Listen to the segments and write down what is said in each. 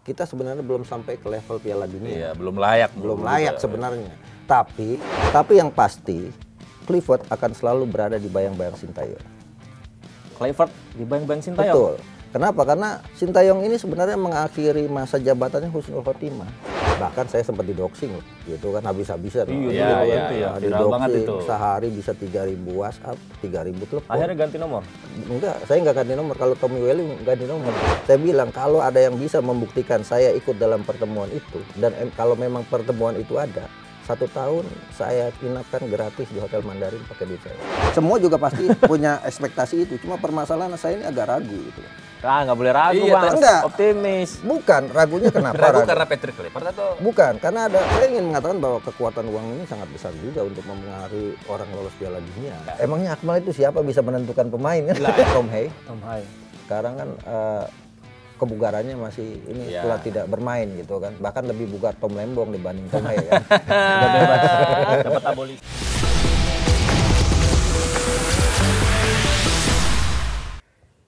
Kita sebenarnya belum sampai ke level Piala Dunia. Iya, belum layak. Belum layak sebenarnya. Tapi yang pasti Clifford akan selalu berada di bayang-bayang Sintayong. Clifford di bayang-bayang Sintayong? Betul. Kenapa? Karena Sintayong ini sebenarnya mengakhiri masa jabatannya husnul khotimah. Bahkan saya sempat didoxing gitu kan habis-habisan. Iya, viral banget itu. Sehari bisa 3.000 WhatsApp, 3.000 telepon. Akhirnya ganti nomor? Enggak, saya nggak ganti nomor. Kalau Tommy Welly ganti nomor. Saya bilang kalau ada yang bisa membuktikan saya ikut dalam pertemuan itu, dan kalau memang pertemuan itu ada, 1 tahun saya inapkan gratis di Hotel Mandarin pakai duit saya. Semua juga pasti punya ekspektasi itu. Cuma permasalahan saya ini agak ragu gitu. Ah, nggak boleh ragu, Bang. Enggak. Optimis. Bukan, ragunya kenapa? Ragu karena Patrick Clifford atau? Bukan, karena saya ingin mengatakan bahwa kekuatan uang ini sangat besar juga untuk mempengaruhi orang lolos Piala Dunia. Emangnya Akmal itu siapa bisa menentukan pemain kan? Tom Hay. Sekarang kan kebugarannya masih ini setelah tidak bermain gitu kan. Bahkan lebih bugar Tom Lembong dibanding Tom Hay kan. Udah bebas. Dapat abolisi.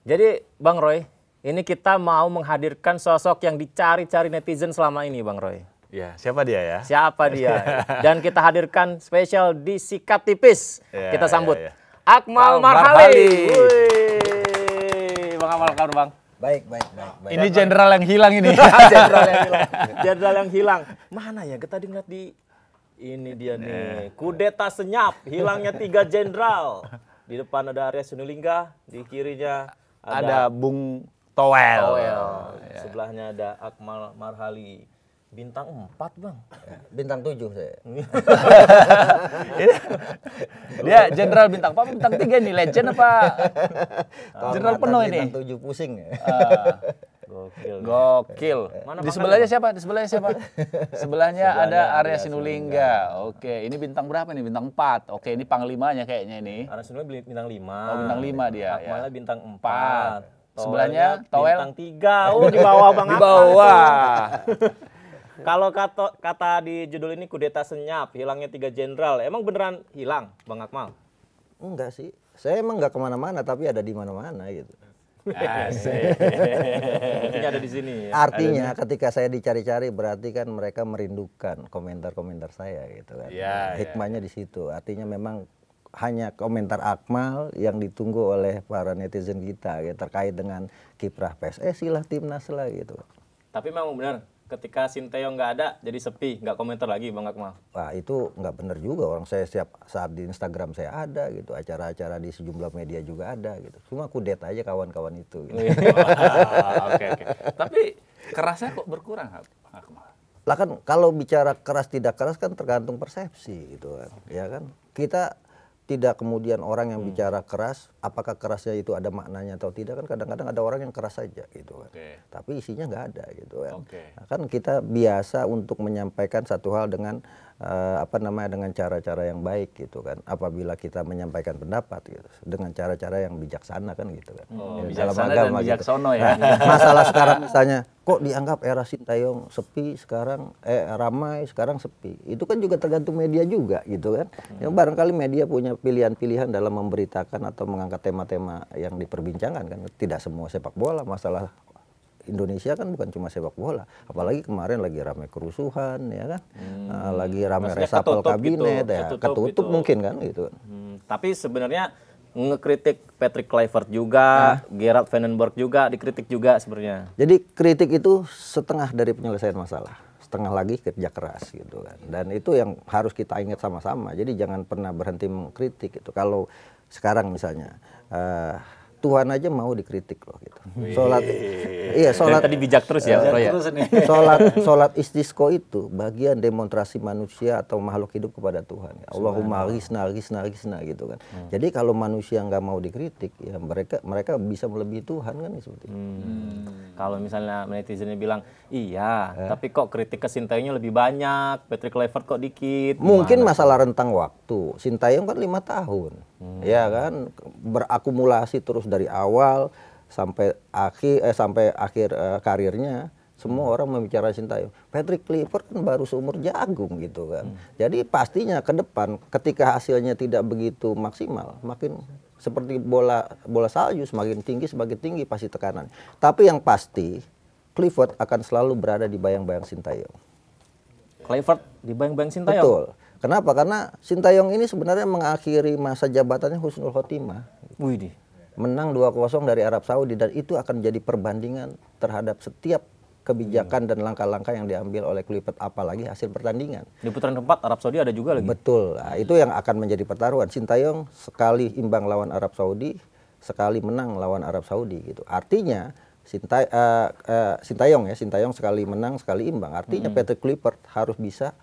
Jadi Bang Roy, ini kita mau menghadirkan sosok yang dicari-cari netizen selama ini, Bang Roy. Ya, siapa dia ya? Siapa dia? Dan kita hadirkan spesial di Sikat Tipis. Ya, kita sambut ya. Akmal Marhali. Bang Akmal, kabar Bang? Baik. Ini jenderal yang hilang ini. Jenderal yang hilang. Mana ya? Kita ngeliat di ini dia nih. Kudeta senyap, hilangnya 3 jenderal. Di depan ada Arya Sinulinga, di kirinya ada Bung Towel. Sebelahnya ada Akmal Marhali. Bintang 4, Bang. Bintang 7 saya. Dia jenderal bintang apa? Bintang 3 nih, legend apa? Jenderal penuh ini. Bintang 7 pusing. Gokil. Mana Di sebelahnya siapa? Sebelahnya ada Arya Sinulinga. Oke, ini bintang berapa nih? Bintang 4. Oke, ini panglimanya kayaknya ini. Arya Sinulinga bintang 5. Oh, bintang 5 dia. Akmalnya bintang 4. Sebelahnya Towel bintang 3. Oh, di bawah Bang Di bawah. Kalau kata di judul ini kudeta senyap, hilangnya 3 jenderal. Emang beneran hilang, Bang Akmal? Enggak sih. Saya emang nggak kemana-mana, tapi ada di mana-mana gitu. Asik. Artinya ada di sini. Ya? Artinya ketika saya dicari-cari berarti kan mereka merindukan komentar-komentar saya gitu kan. Hikmahnya di situ. Artinya memang hanya komentar Akmal yang ditunggu oleh para netizen kita ya, terkait dengan kiprah PSSI lah, timnas lah gitu. Tapi memang benar ketika Sintayong nggak ada jadi sepi, nggak komentar lagi Bang Akmal. Wah itu nggak benar juga, orang saya setiap saat di Instagram saya ada gitu, acara-acara di sejumlah media juga ada gitu. Cuma kudeta aja kawan-kawan itu. Gitu. Oke. Tapi kerasnya kok berkurang Akmal? Lah kan kalau bicara keras tidak keras kan tergantung persepsi gitu kan. Ya kan kita tidak kemudian orang yang bicara keras, apakah kerasnya itu ada maknanya atau tidak kan kadang-kadang ada orang yang keras saja gitu kan. Tapi isinya nggak ada gitu kan. Nah, kan kita biasa untuk menyampaikan satu hal dengan dengan cara-cara yang baik gitu kan. Apabila kita menyampaikan pendapat gitu dengan cara-cara yang bijaksana kan gitu kan. Bijaksana dan bijaksono gitu. Ya. Masalah sekarang misalnya kok dianggap era Sintayong sepi sekarang ramai sekarang sepi. Itu kan juga tergantung media juga gitu kan. Ya, barangkali media punya pilihan-pilihan dalam memberitakan atau mengangkat tema-tema yang diperbincangkan kan. Tidak semua sepak bola, masalah Indonesia kan bukan cuma sepak bola, apalagi kemarin lagi ramai kerusuhan ya kan, lagi ramai resapel kabinet gitu, ya ketutup gitu. Mungkin kan gitu. Tapi sebenarnya ngekritik Patrick Kluivert juga, Gerard Vandenberg juga dikritik juga sebenarnya. Jadi kritik itu setengah dari penyelesaian masalah, setengah lagi kerja keras gitu kan, dan itu yang harus kita ingat sama-sama. Jadi jangan pernah berhenti mengkritik itu. Kalau sekarang misalnya Tuhan aja mau dikritik loh gitu. Sholat tadi bijak terus ya, Bro ya. Sholat istisqa itu bagian demonstrasi manusia atau makhluk hidup kepada Tuhan. Allahumma ghithna gitu kan. Jadi kalau manusia nggak mau dikritik, ya mereka bisa melebihi Tuhan kan seperti itu. Kalau misalnya netizennya bilang, iya, tapi kok kritik ke Sintayongnya lebih banyak, Patrick Kluivert kok dikit. Mungkin masalah rentang waktu. Sintayong kan 5 tahun. Ya kan berakumulasi terus dari awal sampai akhir karirnya semua orang membicarakan Sintayong. Patrick Kluivert kan baru seumur jagung gitu kan. Jadi pastinya ke depan ketika hasilnya tidak begitu maksimal, makin seperti bola salju semakin tinggi pasti tekanan. Tapi yang pasti Kluivert akan selalu berada di bayang-bayang Sintayong. Kluivert di bayang-bayang Sintayong. Betul. Kenapa? Karena Sintayong ini sebenarnya mengakhiri masa jabatannya husnul khotimah. Wih, Menang 2-0 dari Arab Saudi dan itu akan jadi perbandingan terhadap setiap kebijakan dan langkah-langkah yang diambil oleh Kluivert, apalagi hasil pertandingan. di putaran keempat Arab Saudi ada juga lagi. Betul. Nah, itu yang akan menjadi pertaruhan. Sintayong sekali imbang lawan Arab Saudi, sekali menang lawan Arab Saudi gitu. Artinya Sintayong sekali menang, sekali imbang. Artinya Patrick Kluivert harus bisa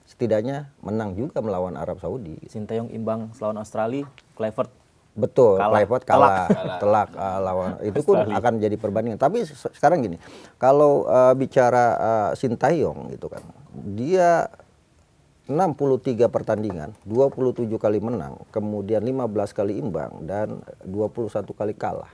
setidaknya menang juga melawan Arab Saudi. Sintayong imbang lawan Australia, Kluivert Betul, Kalah. Kluivert kalah, telak lawan itu pun akan jadi perbandingan. Tapi sekarang gini, kalau bicara Sintayong gitu kan, dia 63 pertandingan, 27 kali menang, kemudian 15 kali imbang dan 21 kali kalah.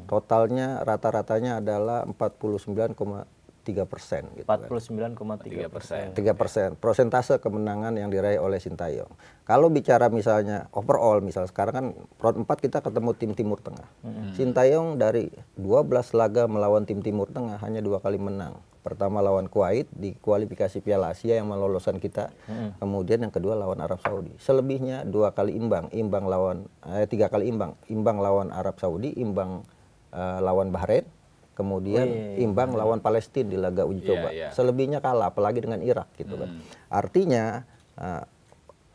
Totalnya rata-ratanya adalah 49,3%. Gitu kan. 49,3%. 3%. Persentase kemenangan yang diraih oleh Sintayong. Kalau bicara misalnya overall, misal sekarang kan round 4 kita ketemu tim Timur Tengah. Sintayong dari 12 laga melawan tim Timur Tengah hanya 2 kali menang. Pertama lawan Kuwait di kualifikasi Piala Asia yang meloloskan kita. Kemudian yang kedua lawan Arab Saudi. Selebihnya 2 kali imbang, 3 kali imbang lawan Arab Saudi, imbang lawan Bahrain. Kemudian imbang lawan Palestina di laga uji coba. Selebihnya kalah, apalagi dengan Irak gitu kan. Artinya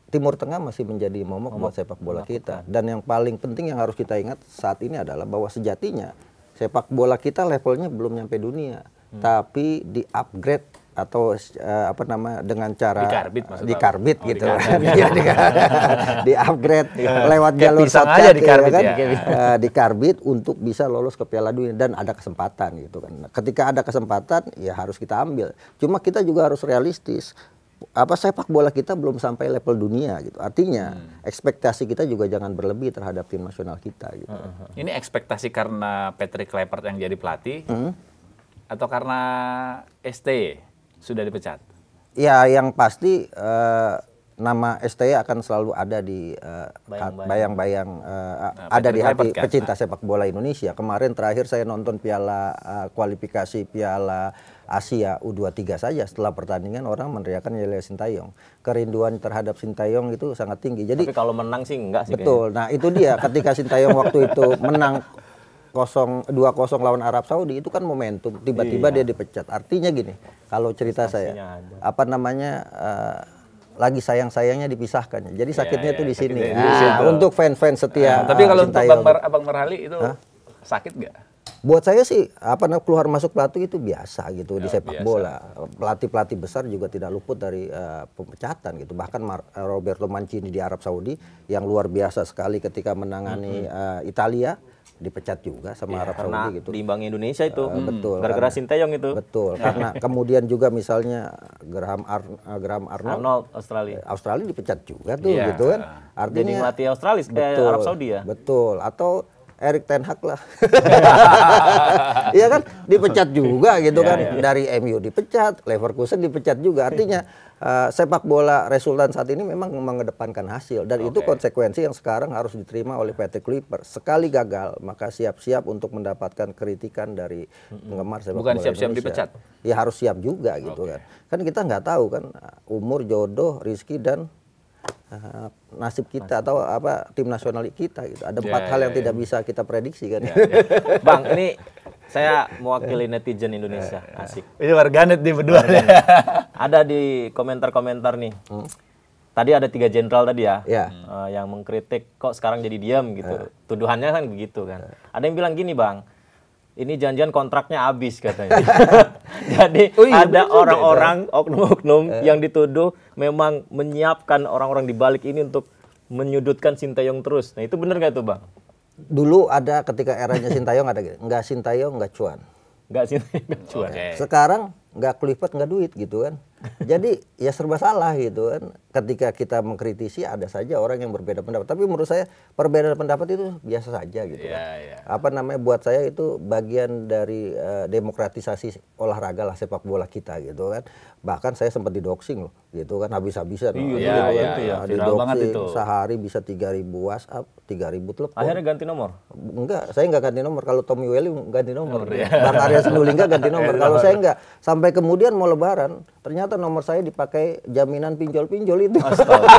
Timur Tengah masih menjadi momok buat sepak bola kita. Dan yang paling penting yang harus kita ingat saat ini adalah bahwa sejatinya sepak bola kita levelnya belum nyampe dunia, tapi di upgrade atau dengan cara dikarbit gitu. Di upgrade lewat jalur shortcut dikarbit untuk bisa lolos ke Piala Dunia dan ada kesempatan gitu kan. Ketika ada kesempatan ya harus kita ambil. Cuma kita juga harus realistis. Sepak bola kita belum sampai level dunia gitu. Artinya ekspektasi kita juga jangan berlebih terhadap tim nasional kita gitu. Ini ekspektasi karena Patrick Kluivert yang jadi pelatih atau karena ST sudah dipecat? Ya, yang pasti nama STY akan selalu ada di bayang-bayang ada di hati pecinta sepak bola Indonesia. Kemarin terakhir saya nonton kualifikasi Piala Asia U23 saja, setelah pertandingan orang meneriakan Yelya Sintayong. Kerinduan terhadap Sintayong itu sangat tinggi. Jadi tapi kalau menang sih enggak sih. Betul. Kayaknya. Nah, itu dia ketika Sintayong waktu itu menang 2-0 lawan Arab Saudi, itu kan momentum. Tiba-tiba dia dipecat. Artinya gini, kalau cerita saya lagi sayang-sayangnya dipisahkan. Jadi sakitnya itu di sini. Untuk fans-fans setia. Tapi kalau untuk Abang Merhali itu sakit nggak? Buat saya sih keluar masuk pelatih itu biasa gitu di sepak bola. Pelatih-pelatih besar juga tidak luput dari pemecatan gitu. Bahkan Roberto Mancini di Arab Saudi yang luar biasa sekali ketika menangani Italia dipecat juga sama Arab Saudi gitu. Diimbangi Indonesia itu. Betul. Gara-gara Sintayong itu. Betul. Karena kemudian juga misalnya Graham Arnold Australia dipecat juga tuh gitu kan. Artinya jadi melatih Australia Arab Saudi ya. Betul. Atau Erik ten Hag lah. Iya kan dipecat juga gitu kan. Dari MU dipecat, Leverkusen dipecat juga. Artinya sepak bola resultan saat ini memang mengedepankan hasil dan itu konsekuensi yang sekarang harus diterima oleh Patrick Kluivert. Sekali gagal maka siap-siap untuk mendapatkan kritikan dari penggemar sepak bola. Bukan siap-siap dipecat. Ya harus siap juga gitu kan. Kan kita nggak tahu kan umur, jodoh, rezeki dan nasib kita atau tim nasional kita gitu. Ada 4 hal yang tidak bisa kita prediksi kan. Bang, ini saya mewakili netizen Indonesia. Asik. Ini warganet nih berdua. Ada di komentar-komentar nih. Tadi ada 3 jenderal tadi ya, yang mengkritik kok sekarang jadi diam gitu. Tuduhannya kan begitu kan. Ada yang bilang gini, Bang. Ini janjian kontraknya habis katanya. Jadi ada orang-orang, oknum-oknum yang dituduh memang menyiapkan orang-orang di balik ini untuk menyudutkan Sintayong terus. Nah itu benar nggak tuh Bang? Dulu ada ketika eranya Sintayong ada gitu. Nggak Sintayong nggak cuan. Nggak Sintayong nggak cuan. Sekarang nggak Kluivert nggak duit gitu kan. Jadi ya serba salah gitu kan. Ketika kita mengkritisi ada saja orang yang berbeda pendapat. Tapi menurut saya perbedaan pendapat itu biasa saja gitu kan. Apa namanya, buat saya itu bagian dari demokratisasi olahraga lah, sepak bola kita gitu kan. Bahkan saya sempat didoxing loh gitu kan, habis-habisan. Viral banget itu. Sehari bisa 3.000 WhatsApp, 3.000 telepon. Akhirnya ganti nomor? Enggak, saya enggak ganti nomor. Kalau Tommy Welly ganti nomor. Bang Arya Sinulinga ganti nomor. Kalau saya enggak. Sampai kemudian mau lebaran, ternyata nomor saya dipakai jaminan pinjol-pinjol itu. Astaga.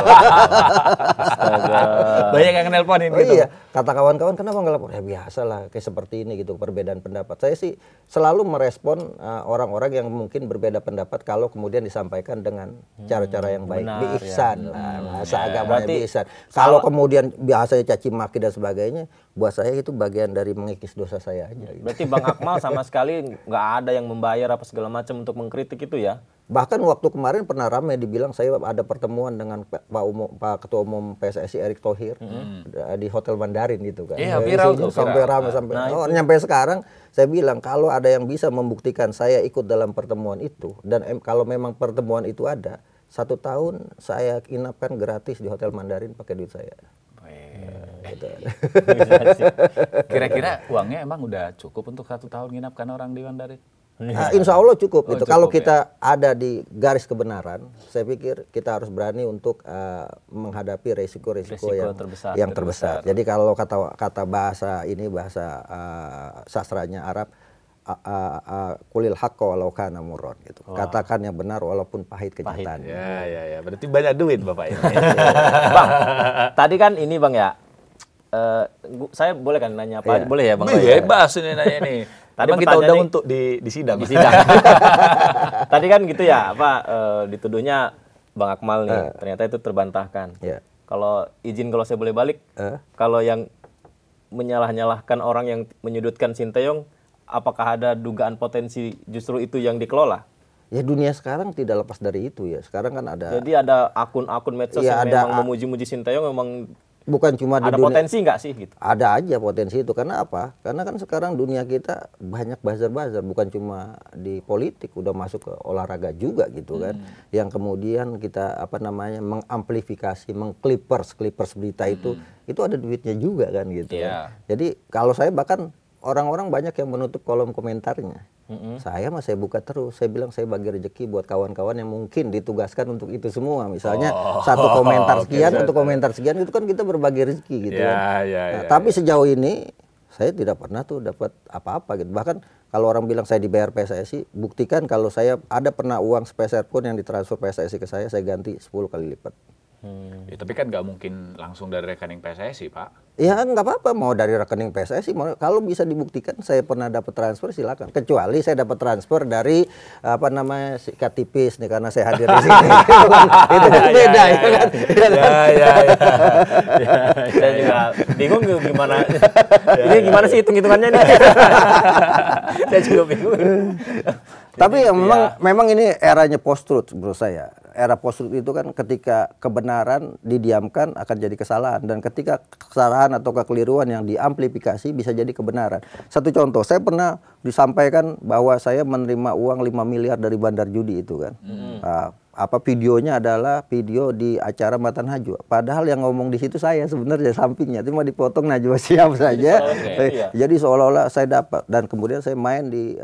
Banyak yang nelponin gitu. Iya, kata kawan-kawan kenapa nggak lapor? Ya biasa lah, kayak seperti ini gitu, perbedaan pendapat. Saya sih selalu merespon orang-orang yang mungkin berbeda pendapat kalau kemudian disampaikan dengan cara-cara yang baik. benar, Bi-ihsan lah, bahasa agamanya Berarti bi-ihsan. Kalau kemudian biasanya caci maki dan sebagainya, buat saya itu bagian dari mengikis dosa saya aja. Gitu. Berarti Bang Akmal sama sekali nggak ada yang membayar apa segala macam untuk mengkritik itu ya? Bahkan waktu kemarin pernah ramai dibilang saya ada pertemuan dengan Pak Ketua Umum PSSI Erick Thohir di Hotel Mandarin gitu kan. Iya, viral tuh. Sampai ramai sampai nyampe sekarang saya bilang kalau ada yang bisa membuktikan saya ikut dalam pertemuan itu dan kalau memang pertemuan itu ada, 1 tahun saya inapkan gratis di Hotel Mandarin pakai duit saya. Kira-kira uangnya emang udah cukup untuk 1 tahun nginapkan orang di Mandarin? Insya Allah cukup gitu. Kalau cukup, kita ada di garis kebenaran, saya pikir kita harus berani untuk menghadapi resiko-resiko yang terbesar. Jadi kalau kata bahasa sastranya Arab, kulil haqqa walau kana murran gitu. Katakan yang benar walaupun pahit kenyataannya. Ya. Berarti banyak duit Bapak ini. Bang, tadi kan ini Bang ya, saya boleh kan nanya apa? Boleh ya Bang? Bebas ini nanya nih. Tadi kita undang untuk di sidang. Tadi kan gitu ya, dituduhnya Bang Akmal nih, ternyata itu terbantahkan. Kalau saya boleh balik, kalau yang menyalah-nyalahkan orang yang menyudutkan Sinteyong, apakah ada dugaan potensi justru itu yang dikelola? Ya dunia sekarang tidak lepas dari itu ya. Sekarang kan ada. Jadi ada akun-akun medsos yang memang memuji-muji Sinteyong, memang bukan cuma ada di dunia, potensi nggak sih gitu? Ada aja potensi itu. Karena apa? Karena kan sekarang dunia kita banyak buzzer-buzzer, bukan cuma di politik, udah masuk ke olahraga juga gitu kan. Yang kemudian kita mengamplifikasi, mengclippers berita itu ada duitnya juga kan gitu. Jadi kalau saya bahkan orang-orang banyak yang menutup kolom komentarnya. Saya buka terus. Saya bilang saya bagi rezeki buat kawan-kawan yang mungkin ditugaskan untuk itu semua. Misalnya satu komentar sekian, satu komentar sekian, itu kan kita berbagi rezeki gitu kan. Tapi sejauh ini saya tidak pernah tuh dapat apa-apa gitu. Bahkan kalau orang bilang saya dibayar PSSI, buktikan kalau saya ada pernah uang sepeser pun yang ditransfer PSSI ke saya ganti 10 kali lipat. Ya, tapi kan nggak mungkin langsung dari rekening PSSI, Pak. Ya nggak apa-apa, mau dari rekening PSSI, kalau bisa dibuktikan saya pernah dapat transfer silakan. Kecuali saya dapat transfer dari sikat tipis nih karena saya hadir di sini. Itu kan beda ya kan. Saya juga bingung gimana. Ini gimana sih hitung-hitungannya nih? Saya juga bingung. Tapi memang ini eranya post-truth menurut saya. Era post-truth itu kan ketika kebenaran didiamkan akan jadi kesalahan. Dan ketika kesalahan atau kekeliruan yang diamplifikasi bisa jadi kebenaran. Satu contoh, saya pernah disampaikan bahwa saya menerima uang 5 miliar dari bandar judi itu kan. Videonya adalah video di acara Mata Najwa. Padahal yang ngomong di situ saya sebenarnya sampingnya, cuma dipotong Najwa Shihab saja. Jadi seolah-olah saya dapat, dan kemudian saya main di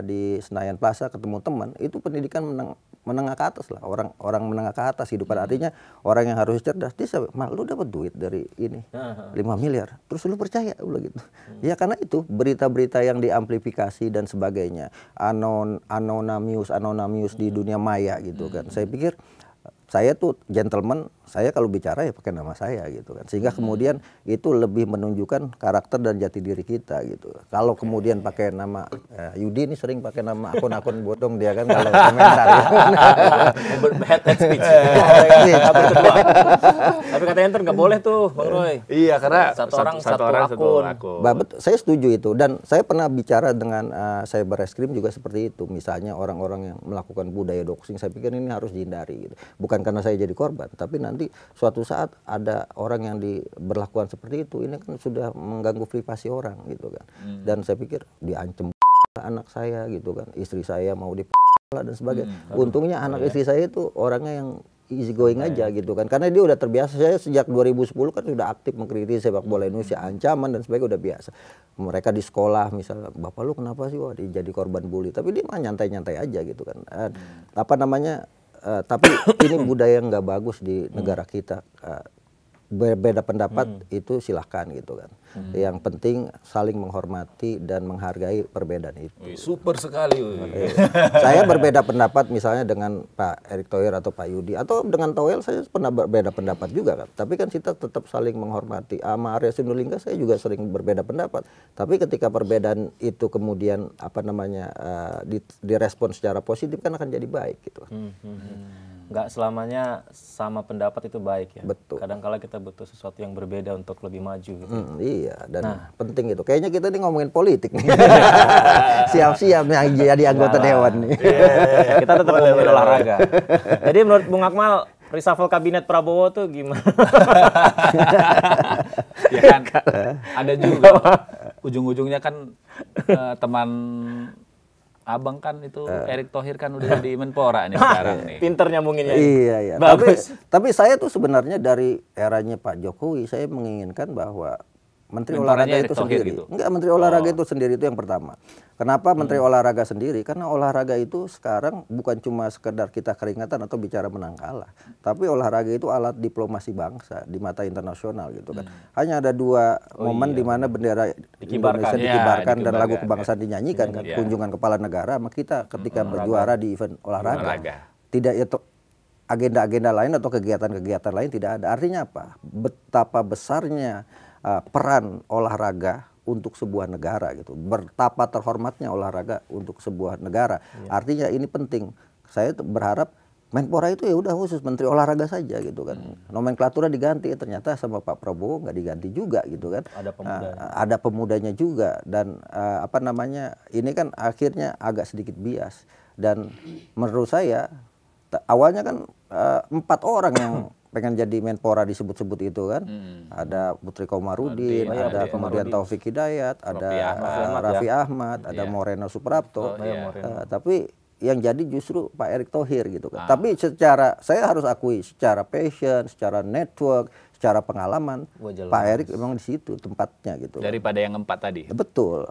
di Senayan Plaza ketemu teman, itu pendidikan menengah ke atas lah, orang menengah ke atas hidupan, artinya orang yang harus cerdas. Dia lu dapat duit dari ini 5 miliar, terus lu percaya gitu. Ya karena itu berita-berita yang diamplifikasi dan sebagainya, anonymous di dunia maya gitu kan. Saya pikir saya tuh gentleman, saya kalau bicara ya pakai nama saya gitu kan. Sehingga kemudian itu lebih menunjukkan karakter dan jati diri kita gitu. Kalau kemudian pakai nama Yudi ini sering pakai nama akun-akun bodong dia kan kalau komentar ya. Head speech. Tapi katanya ntar nggak boleh tuh Bang Roy. Iya, karena satu orang satu akun. Saya setuju itu, dan saya pernah bicara dengan Cyberreskrim juga seperti itu. Misalnya orang-orang yang melakukan budaya doxing, saya pikir ini harus dihindari gitu. Bukan karena saya jadi korban, tapi nanti suatu saat ada orang yang diberlakukan seperti itu, ini kan sudah mengganggu privasi orang gitu kan. Dan saya pikir diancam anak saya gitu kan, istri saya mau dan sebagainya. Untungnya anak istri saya itu orangnya yang easy going aja gitu kan, karena dia udah terbiasa. Saya sejak 2010 kan sudah aktif mengkritisi sepak bola Indonesia, ancaman dan sebagainya udah biasa. Mereka di sekolah misalnya, bapak lu kenapa sih wah jadi korban bully, tapi dia mah nyantai-nyantai aja gitu kan. Apa namanya, tapi ini budaya yang nggak bagus di negara kita. Berbeda pendapat itu silahkan gitu kan. Yang penting saling menghormati dan menghargai perbedaan itu. Super sekali. Saya berbeda pendapat misalnya dengan Pak Erick Thohir atau Pak Yudi, atau dengan Toel saya pernah berbeda pendapat juga kan. Tapi kan kita tetap saling menghormati. Sama Arya Sinulinga saya juga sering berbeda pendapat. Tapi ketika perbedaan itu kemudian apa namanya direspon secara positif kan akan jadi baik gitu. Nggak selamanya sama pendapat itu baik ya. Betul. Kadang-kala kita butuh sesuatu yang berbeda untuk lebih maju gitu. Iya, dan penting itu. Kayaknya kita nih ngomongin politik nih. Siap-siap nih jadi anggota dewan nih. Kita tetap ngomongin olahraga. Jadi menurut Bung Akmal, reshuffle kabinet Prabowo tuh gimana? Ya kan, ada juga ujung-ujungnya kan teman Abang kan itu Erick Thohir kan udah di Menpora nih sekarang nih. Pinter nyambunginnya. Iya. Bagus. Tapi saya tuh sebenarnya dari eranya Pak Jokowi saya menginginkan bahwa Menteri Mentoranya Olahraga Erick itu Thohir sendiri. gitu? Enggak, Menteri Olahraga itu sendiri itu yang pertama. Kenapa Menteri Olahraga sendiri? Karena olahraga itu sekarang bukan cuma sekedar kita keringatan atau bicara menang kalah. Tapi olahraga itu alat diplomasi bangsa di mata internasional gitu kan. Hanya ada dua momen di mana bendera Indonesia dikibarkan dan lagu kebangsaan dinyanyikan kan. Kunjungan kepala negara sama kita ketika berjuara di event olahraga. Tidak itu agenda-agenda lain atau kegiatan-kegiatan lain tidak ada. Artinya apa? Betapa besarnya peran olahraga untuk sebuah negara gitu. Betapa terhormatnya olahraga untuk sebuah negara. Artinya ini penting. Saya berharap Menpora itu ya udah khusus Menteri Olahraga saja gitu kan. Nomenklaturnya diganti, ternyata sama Pak Prabowo nggak diganti juga gitu kan. Ada pemudanya juga dan apa namanya, ini kan akhirnya agak sedikit bias. Dan menurut saya awalnya kan 4 orang yang pengen jadi Menpora disebut-sebut itu kan. Ada Putri Komarudin, ada kemudian Taufik Hidayat, ada Raffi Ahmad, ada Moreno Suprapto. Tapi yang jadi justru Pak Erick Thohir gitu kan. Tapi secara, saya harus akui, secara passion, secara network, secara pengalaman, Pak Erick memang di situ tempatnya gitu. Daripada yang 4 tadi. Betul.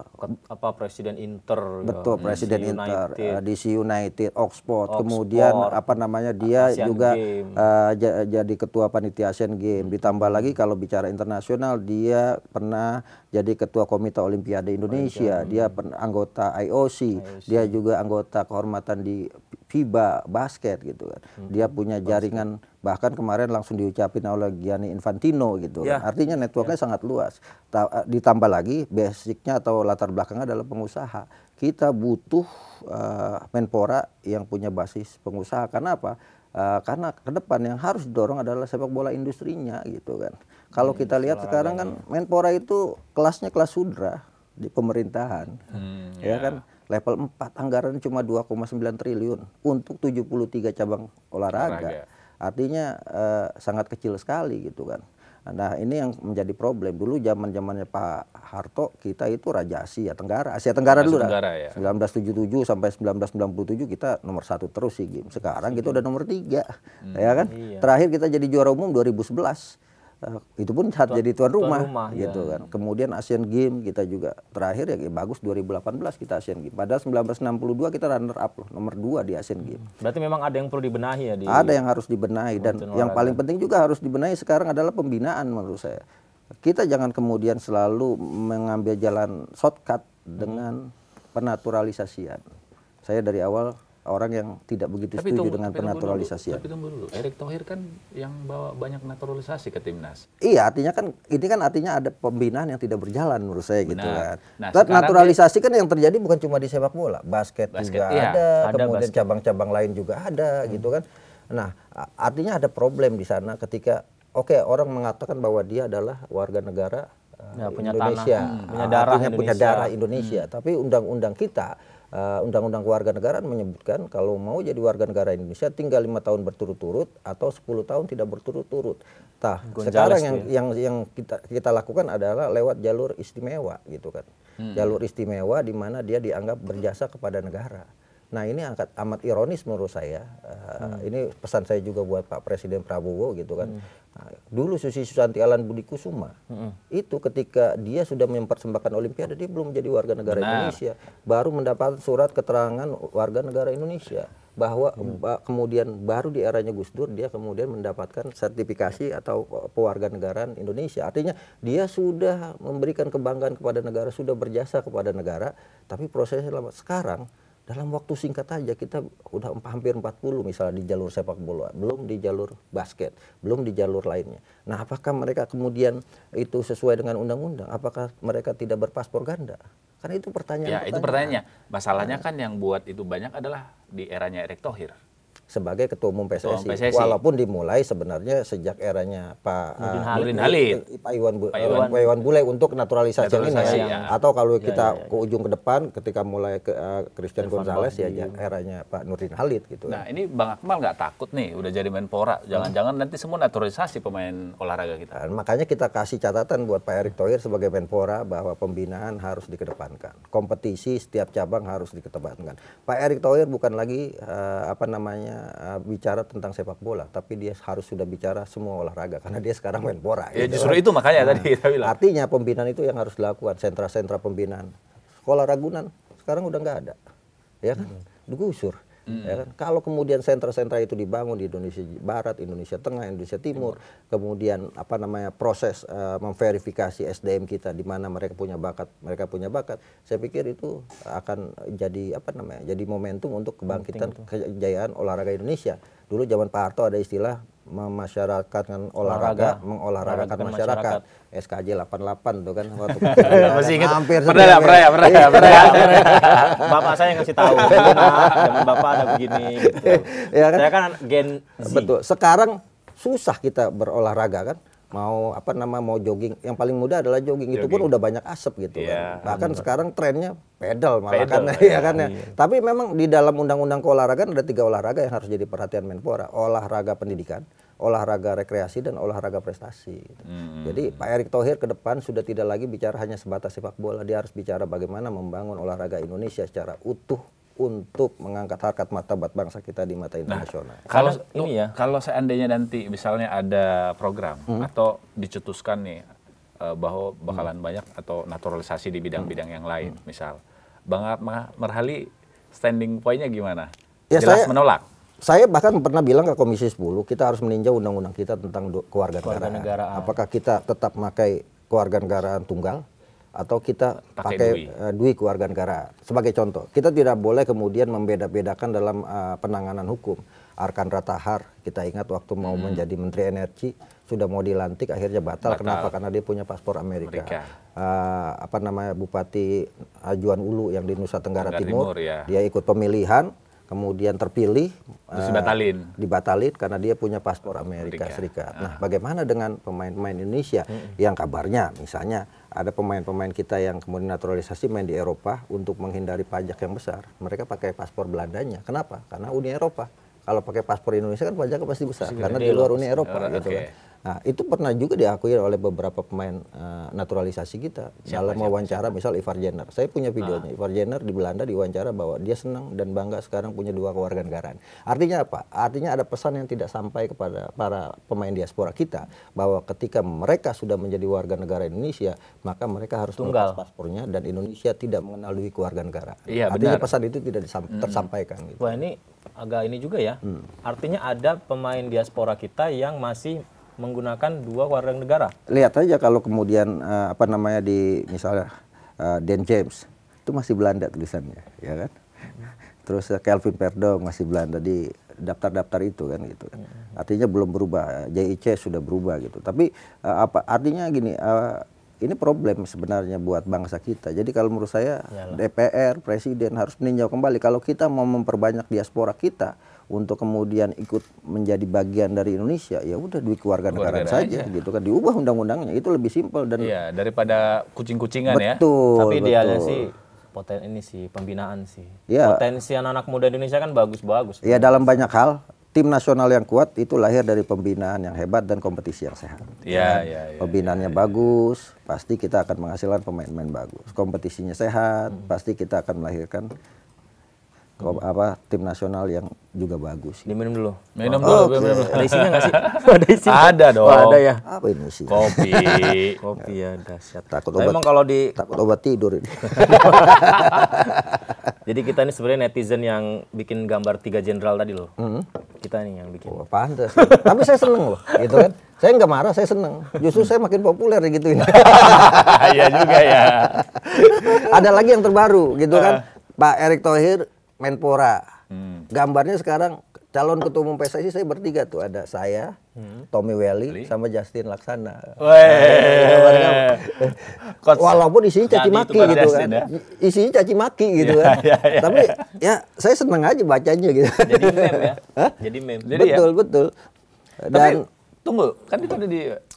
Apa Presiden Inter? Betul, Presiden Inter, DC United, Oxford, kemudian apa namanya dia Asian juga Game. jadi ketua panitia Asian Games. Ditambah lagi kalau bicara internasional dia pernah jadi ketua Komite Olimpiade Indonesia, dia anggota IOC, dia juga anggota kehormatan di FIBA basket gitu kan. Dia punya jaringan, bahkan kemarin langsung diucapin oleh Gianni Infantino gitu kan. Artinya networknya sangat luas. Ditambah lagi basicnya atau latar belakangnya adalah pengusaha. Kita butuh Menpora yang punya basis pengusaha. Karena apa? Karena ke depan yang harus didorong adalah sepak bola industrinya gitu kan. Kalau kita lihat sekarang kan Menpora itu kelasnya kelas sudra di pemerintahan. Ya kan? Level 4 anggaran cuma 2,9 triliun untuk 73 cabang olahraga. Artinya sangat kecil sekali gitu kan. Nah ini yang menjadi problem. Dulu zaman-zamannya Pak Harto kita itu Raja Asia Tenggara. Asia Tenggara dulu ya. 1977 sampai 1997 kita nomor 1 terus SEA Games. Sekarang kita udah nomor 3. Ya kan? Terakhir kita jadi juara umum 2011. Itu pun saat jadi tuan rumah gitu kan. Kemudian Asian Games kita juga terakhir ya bagus 2018 kita Asian Games. Padahal 1962 kita runner up loh, nomor 2 di Asian Games. Berarti memang ada yang perlu dibenahi ya di. Ada yang harus dibenahi dan yang paling penting juga harus dibenahi sekarang adalah pembinaan menurut saya. Kita jangan kemudian selalu mengambil jalan shortcut dengan penaturalisasian. Saya dari awal orang yang tidak begitu setuju dengan penaturalisasian. Tapi tunggu dulu, Erick Thohir kan yang bawa banyak naturalisasi ke timnas. Iya, artinya kan ini kan artinya ada pembinaan yang tidak berjalan menurut saya gitu kan. Nah, naturalisasi kan yang terjadi bukan cuma di sepak bola, basket juga ada, kemudian cabang-cabang lain juga ada gitu kan. Nah, artinya ada problem di sana ketika orang mengatakan bahwa dia adalah warga negara Indonesia, punya darah Indonesia, tapi undang-undang kita Undang-Undang Kewarganegaraan menyebutkan kalau mau jadi warga negara Indonesia tinggal 5 tahun berturut-turut atau 10 tahun tidak berturut-turut. Sekarang yang kita lakukan adalah lewat jalur istimewa gitu kan. Jalur istimewa di mana dia dianggap berjasa kepada negara. Nah ini amat ironis menurut saya. Ini pesan saya juga buat Pak Presiden Prabowo gitu kan. Nah, dulu Susi Susanti Alan Budi Kusuma itu ketika dia sudah mempersembahkan Olimpiade dia belum menjadi warga negara Indonesia, baru mendapat surat keterangan warga negara Indonesia bahwa kemudian baru di eranya Gus Dur dia kemudian mendapatkan sertifikasi atau pewarganegaraan Indonesia. Artinya dia sudah memberikan kebanggaan kepada negara, sudah berjasa kepada negara, tapi prosesnya lama. Sekarang dalam waktu singkat aja kita udah hampir 40 misalnya di jalur sepak bola, belum di jalur basket, belum di jalur lainnya. Nah, apakah mereka kemudian itu sesuai dengan undang-undang? Apakah mereka tidak berpaspor ganda? Karena itu pertanyaan. Ya, itu pertanyaannya. Masalahnya kan yang buat itu banyak adalah di eranya Erick Thohir. Sebagai ketua umum PSSI. Walaupun dimulai sebenarnya sejak eranya Pak Nurdin Halid, Pak Iwan Bule untuk naturalisasi yang ini ya. Atau kalau kita ke ujung ke depan ketika mulai ke Christian Gonzalez ya eranya Pak Nurdin Halid gitu. Nah ini Bang Akmal nggak takut nih udah jadi Menpora, jangan-jangan nanti semua naturalisasi pemain olahraga kita. Makanya kita kasih catatan buat Pak Erick Thohir sebagai Menpora bahwa pembinaan harus dikedepankan, kompetisi setiap cabang harus dikedepankan. Pak Erick Thohir bukan lagi bicara tentang sepak bola, tapi dia harus sudah bicara semua olahraga karena dia sekarang Menpora. Ya justru itu makanya tadi kita bilang. Artinya pembinaan itu yang harus dilakukan, sentra-sentra pembinaan. Sekolah Ragunan sekarang udah nggak ada, ya kan? Digusur. Ya kan? Kalau kemudian sentra-sentra itu dibangun di Indonesia Barat, Indonesia Tengah, Indonesia Timur, kemudian proses memverifikasi SDM kita di mana mereka punya bakat, saya pikir itu akan jadi jadi momentum untuk kebangkitan kejayaan olahraga Indonesia. Dulu zaman Pak Harto ada istilah memasyarakatkan olahraga, mengolahragakan masyarakat. SKJ 88 tuh kan waktu masih ingat. Hampir pernah ya. Bapak saya ngasih tahu, zaman Bapak ada begini gitu. Ya kan? Saya kan Gen Z. Betul. Sekarang susah kita berolahraga kan. Mau jogging, yang paling mudah adalah jogging. Itu pun udah banyak asap gitu kan. Bahkan sekarang trennya pedal malah kan ya kan ya. Tapi memang di dalam undang-undang keolahragaan ada 3 olahraga yang harus jadi perhatian Menpora. Olahraga pendidikan, olahraga rekreasi, dan olahraga prestasi gitu. Jadi Pak Erick Thohir ke depan sudah tidak lagi bicara hanya sebatas sepak bola, dia harus bicara bagaimana membangun olahraga Indonesia secara utuh untuk mengangkat harkat martabat bangsa kita di mata internasional. Kalau seandainya nanti misalnya ada program atau dicetuskan nih bahwa bakalan banyak atau naturalisasi di bidang-bidang yang lain, misal Bang Marhali standing point-nya gimana? Ya, jelas menolak. Saya bahkan pernah bilang ke Komisi 10, kita harus meninjau undang-undang kita tentang kewarganegaraan. Apakah kita tetap memakai kewarganegaraan tunggal atau kita pakai dui kewarganegaraan. Sebagai contoh, kita tidak boleh kemudian membeda-bedakan dalam penanganan hukum. Archandra Tahar, kita ingat waktu mau menjadi Menteri Energi, sudah mau dilantik akhirnya batal. Kenapa? Karena dia punya paspor Amerika. Bupati Ajuan Ulu yang di Nusa Tenggara Timur, dia ikut pemilihan, kemudian terpilih, dibatalin karena dia punya paspor Amerika Serikat. Nah, bagaimana dengan pemain-pemain Indonesia yang kabarnya misalnya ada pemain-pemain kita yang kemudian naturalisasi main di Eropa untuk menghindari pajak yang besar. Mereka pakai paspor Belandanya. Kenapa? Karena Uni Eropa. Kalau pakai paspor Indonesia kan pajaknya pasti besar karena di luar Uni Eropa gitu kan. Nah, itu pernah juga diakui oleh beberapa pemain naturalisasi kita. Dalam wawancara misal Ivar Jenner. Saya punya videonya. Ivar Jenner di Belanda diwawancara bahwa dia senang dan bangga sekarang punya 2 kewarganegaraan. Artinya apa? Artinya ada pesan yang tidak sampai kepada para pemain diaspora kita bahwa ketika mereka sudah menjadi warga negara Indonesia, maka mereka harus melepas paspornya dan Indonesia tidak mengenal dui kewarganegaraan. Artinya pesan itu tidak tersampaikan gitu. Wah, ini agak ini juga ya. Artinya ada pemain diaspora kita yang masih menggunakan 2 warga negara. Lihat aja kalau kemudian di misalnya Dan James itu masih Belanda tulisannya, ya kan? Terus Kelvin Verdonk masih Belanda di daftar-daftar itu kan gitu. Artinya belum berubah. JIC sudah berubah gitu. Tapi artinya gini, ini problem sebenarnya buat bangsa kita. Jadi kalau menurut saya DPR, Presiden harus meninjau kembali kalau kita mau memperbanyak diaspora kita untuk kemudian ikut menjadi bagian dari Indonesia, ya udah dui kewarganegaraan saja gitu kan, diubah undang-undangnya, itu lebih simpel dan daripada kucing-kucingan ya. Tapi idealnya sih pembinaan sih. Potensi anak-anak muda Indonesia kan bagus-bagus. Ya, dalam banyak hal tim nasional yang kuat itu lahir dari pembinaan yang hebat dan kompetisi yang sehat. Pembinaannya bagus, pasti kita akan menghasilkan pemain-pemain bagus. Kompetisinya sehat, pasti kita akan melahirkan tim nasional yang juga bagus. Diminum dulu. Minum dulu. Ada isinya nggak sih? Ada isinya? Ada dong. Oh, ada ya. Apa ini sih? Kopi. Kopi ya, dahsyat. Takut Tapi obat, emang kalau di takut obat tidur ini. jadi kita ini sebenarnya netizen yang bikin gambar 3 jenderal tadi loh. Kita nih yang bikin. Oh, pantes. Tapi saya seneng loh, gitu kan. Saya nggak marah, saya seneng. Justru saya makin populer gitu ini. Iya juga ya. Ada lagi yang terbaru, gitu kan. Pak Erick Thohir, Menpora. Gambarnya sekarang calon ketua umum PSSI saya bertiga tuh, ada saya, Tommy Welly, sama Justin Laksana. Walaupun isinya caci maki gitu kan, isinya caci maki gitu kan. Tapi ya saya seneng aja bacanya gitu. Jadi meme ya. Jadi meme. Betul betul. Tapi tunggu, kan itu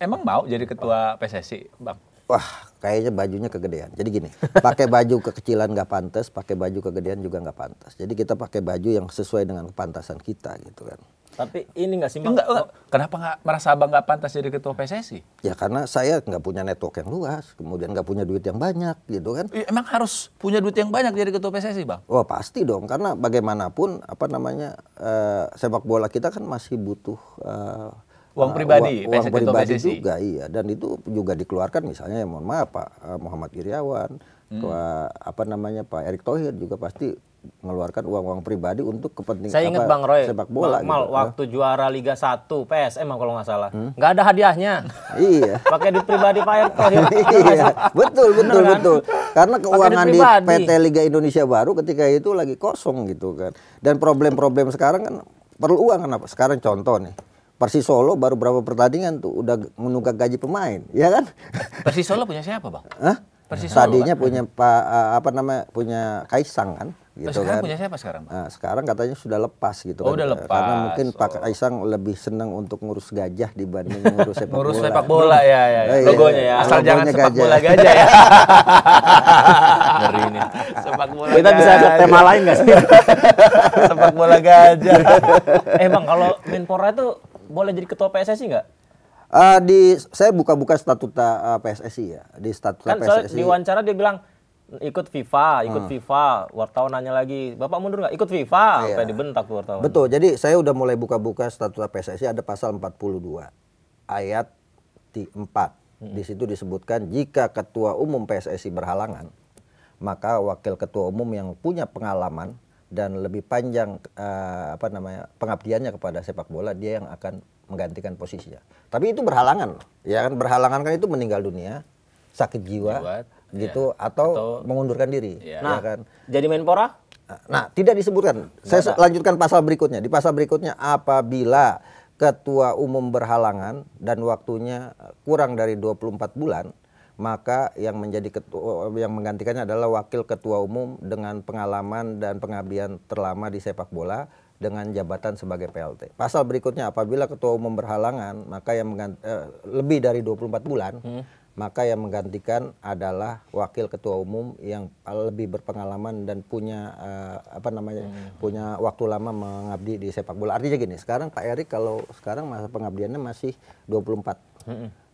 emang mau jadi ketua PSSI, Bang? Wah, kayaknya bajunya kegedean. Jadi gini, pakai baju kekecilan nggak pantas, pakai baju kegedean juga nggak pantas. Jadi kita pakai baju yang sesuai dengan kepantasan kita gitu kan. Tapi ini nggak sih, Bang? Enggak. Kenapa nggak merasa Abang nggak pantas jadi ketua PSSI? Ya karena saya nggak punya network yang luas, kemudian nggak punya duit yang banyak gitu kan. Emang harus punya duit yang banyak jadi ketua PSSI, Bang? Oh pasti dong, karena bagaimanapun sepak bola kita kan masih butuh uang pribadi, uang pribadi PSSI juga, iya. Dan itu juga dikeluarkan misalnya, mohon maaf Pak Muhammad Iriawan, Pak Erick Thohir juga pasti mengeluarkan uang pribadi untuk kepentingan saya ingat Bang Roy, sepak bola. waktu juara Liga 1 PSM kalau nggak salah, nggak ada hadiahnya. Iya. Pakai duit pribadi Pak Erick Thohir. Iya, betul. Karena keuangan di pribadi. PT Liga Indonesia Baru ketika itu lagi kosong gitu kan. Dan problem-problem sekarang kan perlu uang, kenapa? Sekarang contoh nih. Persis Solo baru berapa pertandingan tuh udah menunggak gaji pemain, ya kan? Persis Solo punya siapa, Bang? Hah? Persis Solo Tadinya kan? punya punya Kaisang kan, gitu sekarang kan? punya siapa sekarang, Bang? Nah, sekarang katanya sudah lepas gitu Oh, kan. udah lepas. Karena mungkin Pak Kaisang lebih senang untuk ngurus gajah dibanding ngurus sepak bola. Ngurus sepak bola ya. Logonya ya. Asal jangan Logonya sepak gajah. bola gajah ya. Ngeri ini. Sepak bola Kita bisa ada tema lain nggak sih? sepak bola gajah. Bang, kalau Menpora itu boleh jadi ketua PSSI nggak? Saya buka-buka statuta PSSI ya. Di statuta Kan soalnya PSSI. di wawancara dia bilang ikut FIFA. Wartawan nanya lagi, Bapak mundur nggak? Ikut FIFA. Sampai dibentak tuh wartawan. Betul. Jadi saya udah mulai buka-buka statuta PSSI, ada pasal 42 ayat 4. Di situ disebutkan jika ketua umum PSSI berhalangan, maka wakil ketua umum yang punya pengalaman dan lebih panjang pengabdiannya kepada sepak bola, dia yang akan menggantikan posisinya. Tapi itu berhalangan, ya kan? Berhalangan kan itu meninggal dunia, sakit jiwa gitu, atau mengundurkan diri, ya kan? Jadi Menpora? Nah, tidak disebutkan. Saya lanjutkan pasal berikutnya. Di pasal berikutnya, apabila ketua umum berhalangan dan waktunya kurang dari 24 bulan, maka yang menjadi yang menggantikannya adalah wakil ketua umum dengan pengalaman dan pengabdian terlama di sepak bola dengan jabatan sebagai PLT. Pasal berikutnya, apabila ketua umum berhalangan, maka yang lebih dari 24 bulan, maka yang menggantikan adalah wakil ketua umum yang lebih berpengalaman dan punya punya waktu lama mengabdi di sepak bola. Artinya gini, sekarang Pak Erick kalau sekarang masa pengabdiannya masih 24.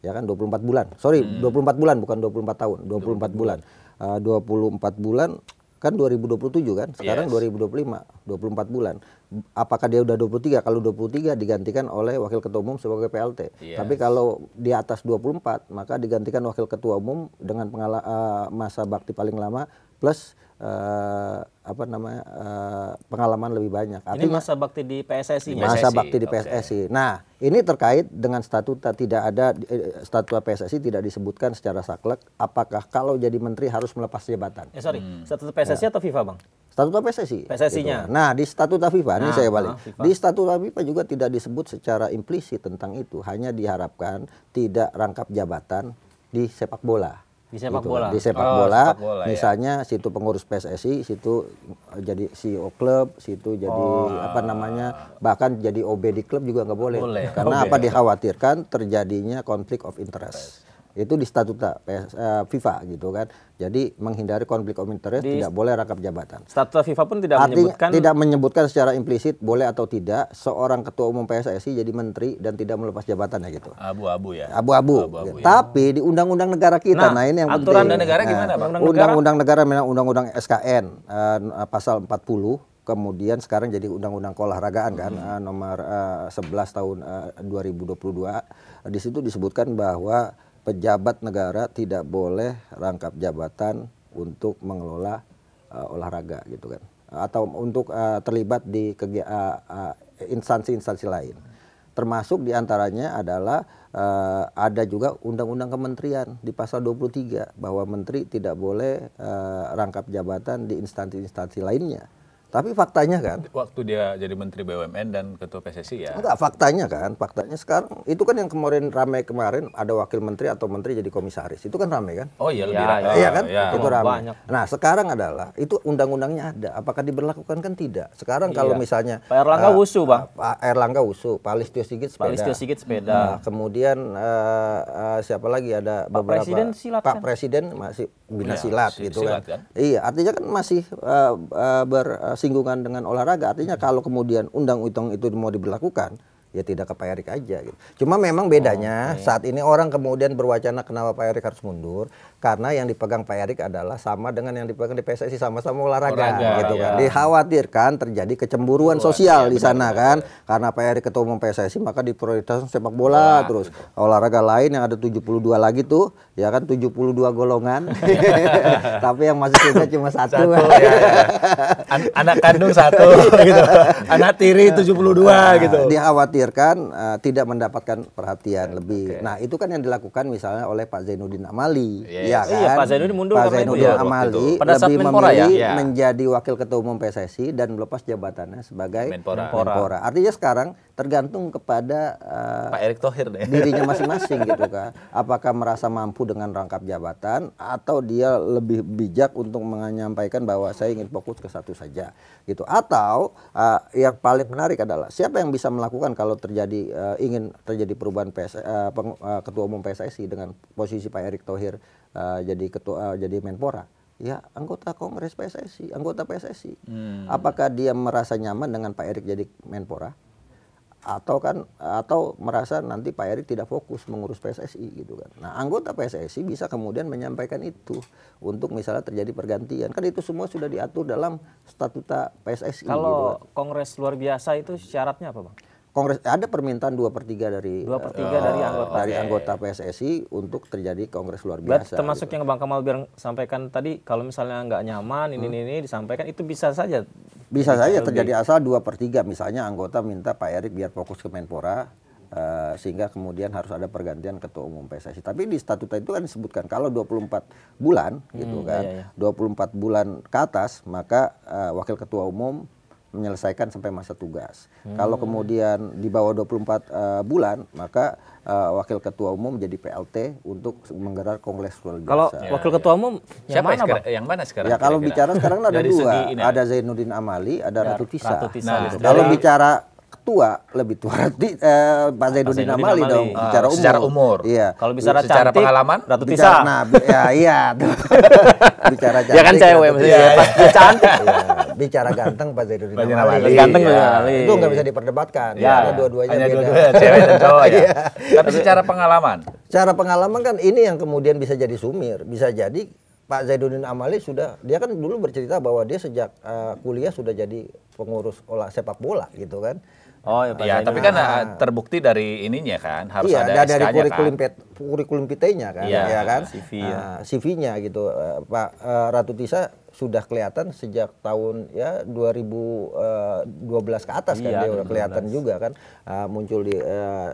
Ya kan, 24 bulan. Sorry, 24 bulan bukan 24 tahun, 24 bulan. 24 bulan kan 2027 kan, sekarang 2025, 24 bulan. Apakah dia udah 23? Kalau 23 digantikan oleh wakil ketua umum sebagai PLT. Tapi kalau di atas 24, maka digantikan wakil ketua umum dengan masa bakti paling lama plus pengalaman lebih banyak. Ini masa bakti di PSSI. Masa bakti di PSSI. Nah, ini terkait dengan statuta, tidak ada statuta PSSI tidak disebutkan secara saklek apakah kalau jadi menteri harus melepas jabatan. Statuta PSSI atau FIFA, Bang? Statuta PSSI. PSSI-nya. Gitu. Nah, di statuta FIFA ini saya balik. Di statuta FIFA juga tidak disebut secara implisit tentang itu, hanya diharapkan tidak rangkap jabatan di sepak bola. Di sepak gitu. bola. Di sepak bola, misalnya situ pengurus PSSI, situ jadi CEO klub, situ jadi bahkan jadi OB di klub juga nggak boleh. Karena dikhawatirkan terjadinya konflik of interest. Itu di statuta FIFA gitu kan. Jadi menghindari konflik of interest, tidak boleh rangkap jabatan. Statuta FIFA pun tidak menyebutkan secara implisit boleh atau tidak seorang ketua umum PSSI jadi menteri dan tidak melepas jabatannya gitu. Abu-abu ya. Abu-abu. Tapi di undang-undang negara kita, nah ini yang aturan negara gimana, Bang? Undang-undang negara, undang-undang SKN pasal 40 kemudian sekarang jadi undang-undang keolahragaan kan, nomor 11 tahun 2022. Di situ disebutkan bahwa pejabat negara tidak boleh rangkap jabatan untuk mengelola olahraga gitu kan, atau untuk terlibat di instansi-instansi lain. Termasuk diantaranya adalah ada juga undang-undang kementerian di pasal 23 bahwa menteri tidak boleh rangkap jabatan di instansi-instansi lainnya. Tapi faktanya kan, Waktu dia jadi Menteri BUMN dan Ketua PSSI ya. enggak, faktanya sekarang itu kan yang kemarin ramai kemarin ada wakil menteri atau menteri jadi komisaris, itu kan ramai kan? Oh iya, lebih Ya, ramai. Iya kan? Ya. Itu ramai. Banyak. Nah, sekarang adalah itu undang-undangnya ada, apakah diberlakukan kan tidak. Sekarang kalau misalnya Pak Erlangga wusu, Bang. Pak Erlangga wusu, Pak Listio Sigit sepeda. Pak Listio Sigit sepeda. Nah, kemudian siapa lagi ada Pak beberapa Presiden silat Pak kan? Presiden masih bina Iya, silat gitu silat kan. kan? Iya, artinya kan masih bersinggungan dengan olahraga. Artinya kalau kemudian undang-undang itu mau diberlakukan, ya tidak ke Pak Erik aja gitu. Cuma memang bedanya saat ini orang kemudian berwacana kenapa Pak Erik harus mundur, karena yang dipegang Pak Erik adalah sama dengan yang dipegang di PSSI, sama-sama olahraga gitu kan. ya. Dikhawatirkan terjadi kecemburuan sosial di sana kan. Karena Pak Erik ketua umum PSSI maka diprioritaskan sepak bola terus. Olahraga lain yang ada 72 lagi tuh, ya kan 72 golongan. Tapi yang masih kerja cuma satu. Anak kandung satu gitu. Anak tiri 72 gitu. Dikhawatirkan tidak mendapatkan perhatian lebih. Nah, itu kan yang dilakukan misalnya oleh Pak Zainuddin Amali. Ya kan? Iya, Pak Zainuddin mundur Pak karena itu Zainuddin ya, Amali pada saat lebih Menpora ya? memilih Iya. menjadi wakil ketua umum PSSI dan melepas jabatannya sebagai Menpora. Artinya sekarang tergantung kepada Pak Erick Thohir deh. dirinya masing-masing gitu kan. Apakah merasa mampu dengan rangkap jabatan atau dia lebih bijak untuk menyampaikan bahwa saya ingin fokus ke satu saja gitu. Atau yang paling menarik adalah siapa yang bisa melakukan kalau ingin terjadi perubahan ketua umum PSSI dengan posisi Pak Erick Thohir jadi Menpora. Ya anggota Kongres PSSI, anggota PSSI. Apakah dia merasa nyaman dengan Pak Erick jadi Menpora? Atau merasa nanti Pak Erick tidak fokus mengurus PSSI gitu kan. Nah, anggota PSSI bisa kemudian menyampaikan itu untuk misalnya terjadi pergantian. Kan itu semua sudah diatur dalam statuta PSSI. Kalau gitu kan. kongres luar biasa itu syaratnya apa, Bang? Kongres ada permintaan 2/3 dari 2/3 dari anggota. anggota PSSI untuk terjadi kongres luar Berarti biasa. termasuk yang Bang Kamal biar sampaikan tadi, kalau misalnya nggak nyaman ini disampaikan, itu bisa saja. Bisa saja terjadi asal 2/3 misalnya anggota minta Pak Erick biar fokus ke Menpora sehingga kemudian harus ada pergantian ketua umum PSSI. Tapi di statuta itu kan disebutkan kalau 24 bulan gitu kan. 24 bulan ke atas maka wakil ketua umum menyelesaikan sampai masa tugas. Kalau kemudian di bawah 24 bulan maka wakil ketua umum jadi PLT untuk menggelar kongres luar biasa. Kalau wakil ketua umum yang Siapa mana, Bang? yang mana sekarang? Ya kalau kira-kira? bicara sekarang ada Dari dua, segi ini, ada Zainuddin Amali, ada Ratu Tisa. Ratu Tisa. Gitu. Nah, Kalau dari- bicara ketua lebih tua Pak Zainuddin Amali dong secara umur. secara umur. Iya. Kalau bicara Secara cantik, pengalaman? Ratu Bicara, Tisa. nah, iya. tuh. Bicara Dia kan cantik, cewek Ratu maksudnya. Tisa. Pas dia cantik. Iya. Bicara ganteng Pak Zainuddin Zainuddin Amali. Amali. Ganteng Iya. Zainuddin Amali. Itu nggak bisa diperdebatkan. Ya, Karena dua-duanya hanya beda. dua-duanya cewek dan cowok ya. Tapi secara pengalaman. Secara pengalaman kan ini yang kemudian bisa jadi sumir, bisa jadi Pak Zainuddin Amali dia kan dulu bercerita bahwa dia sejak kuliah sudah jadi pengurus sepak bola gitu kan. Oh ya, Pak Ya, Zainuddin. tapi kan terbukti dari ininya kan harus Iya, ada dari SK-nya kurikulum vitae-nya kan, Iya, ya kan, CV ya. CV-nya gitu. Pak Ratu Tisa sudah kelihatan sejak tahun ya 2012 ke atas kan, Iya, dia udah 2012. kelihatan juga kan muncul di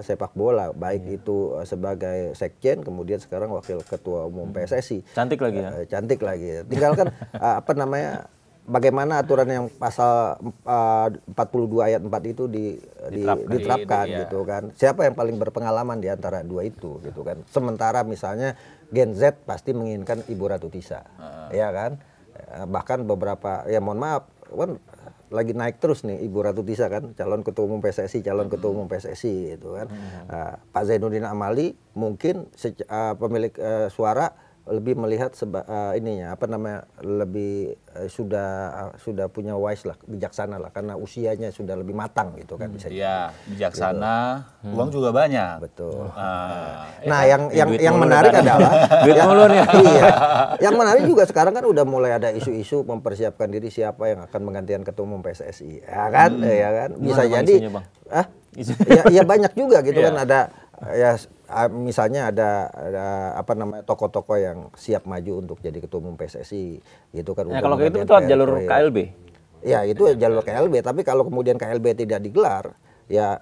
sepak bola, baik itu sebagai sekjen, kemudian sekarang wakil ketua umum PSSI. Cantik lagi ya. Cantik lagi. Tinggal kan bagaimana aturan yang pasal 42 ayat 4 itu diterapkan Iya. gitu kan. Siapa yang paling berpengalaman di antara dua itu gitu kan. Sementara misalnya Gen Z pasti menginginkan Ibu Ratu Tisa. Ya kan? Bahkan beberapa mohon maaf kan lagi naik terus nih Ibu Ratu Tisa kan, calon ketua umum PSSI gitu kan. Pak Zainuddin Amali mungkin pemilik suara lebih melihat ininya apa namanya lebih sudah punya wise lah, bijaksana lah karena usianya sudah lebih matang gitu kan bisa. Iya, bijaksana, uang juga banyak. Betul. Nah, yang menarik adalah duit mulu nih. iya. Yang menarik juga sekarang kan udah mulai ada isu-isu mempersiapkan diri siapa yang akan menggantikan ketua umum PSSI. Ya kan? Ya kan? Bisa Gimana, Bang, jadi isunya, Bang? ya banyak juga gitu kan ada ya misalnya ada apa namanya tokoh-tokoh yang siap maju untuk jadi ketua umum PSSI gitu kan. Nah, kalau kayak itu jalur KLB. Ya itu jalur KLB, tapi kalau kemudian KLB tidak digelar, ya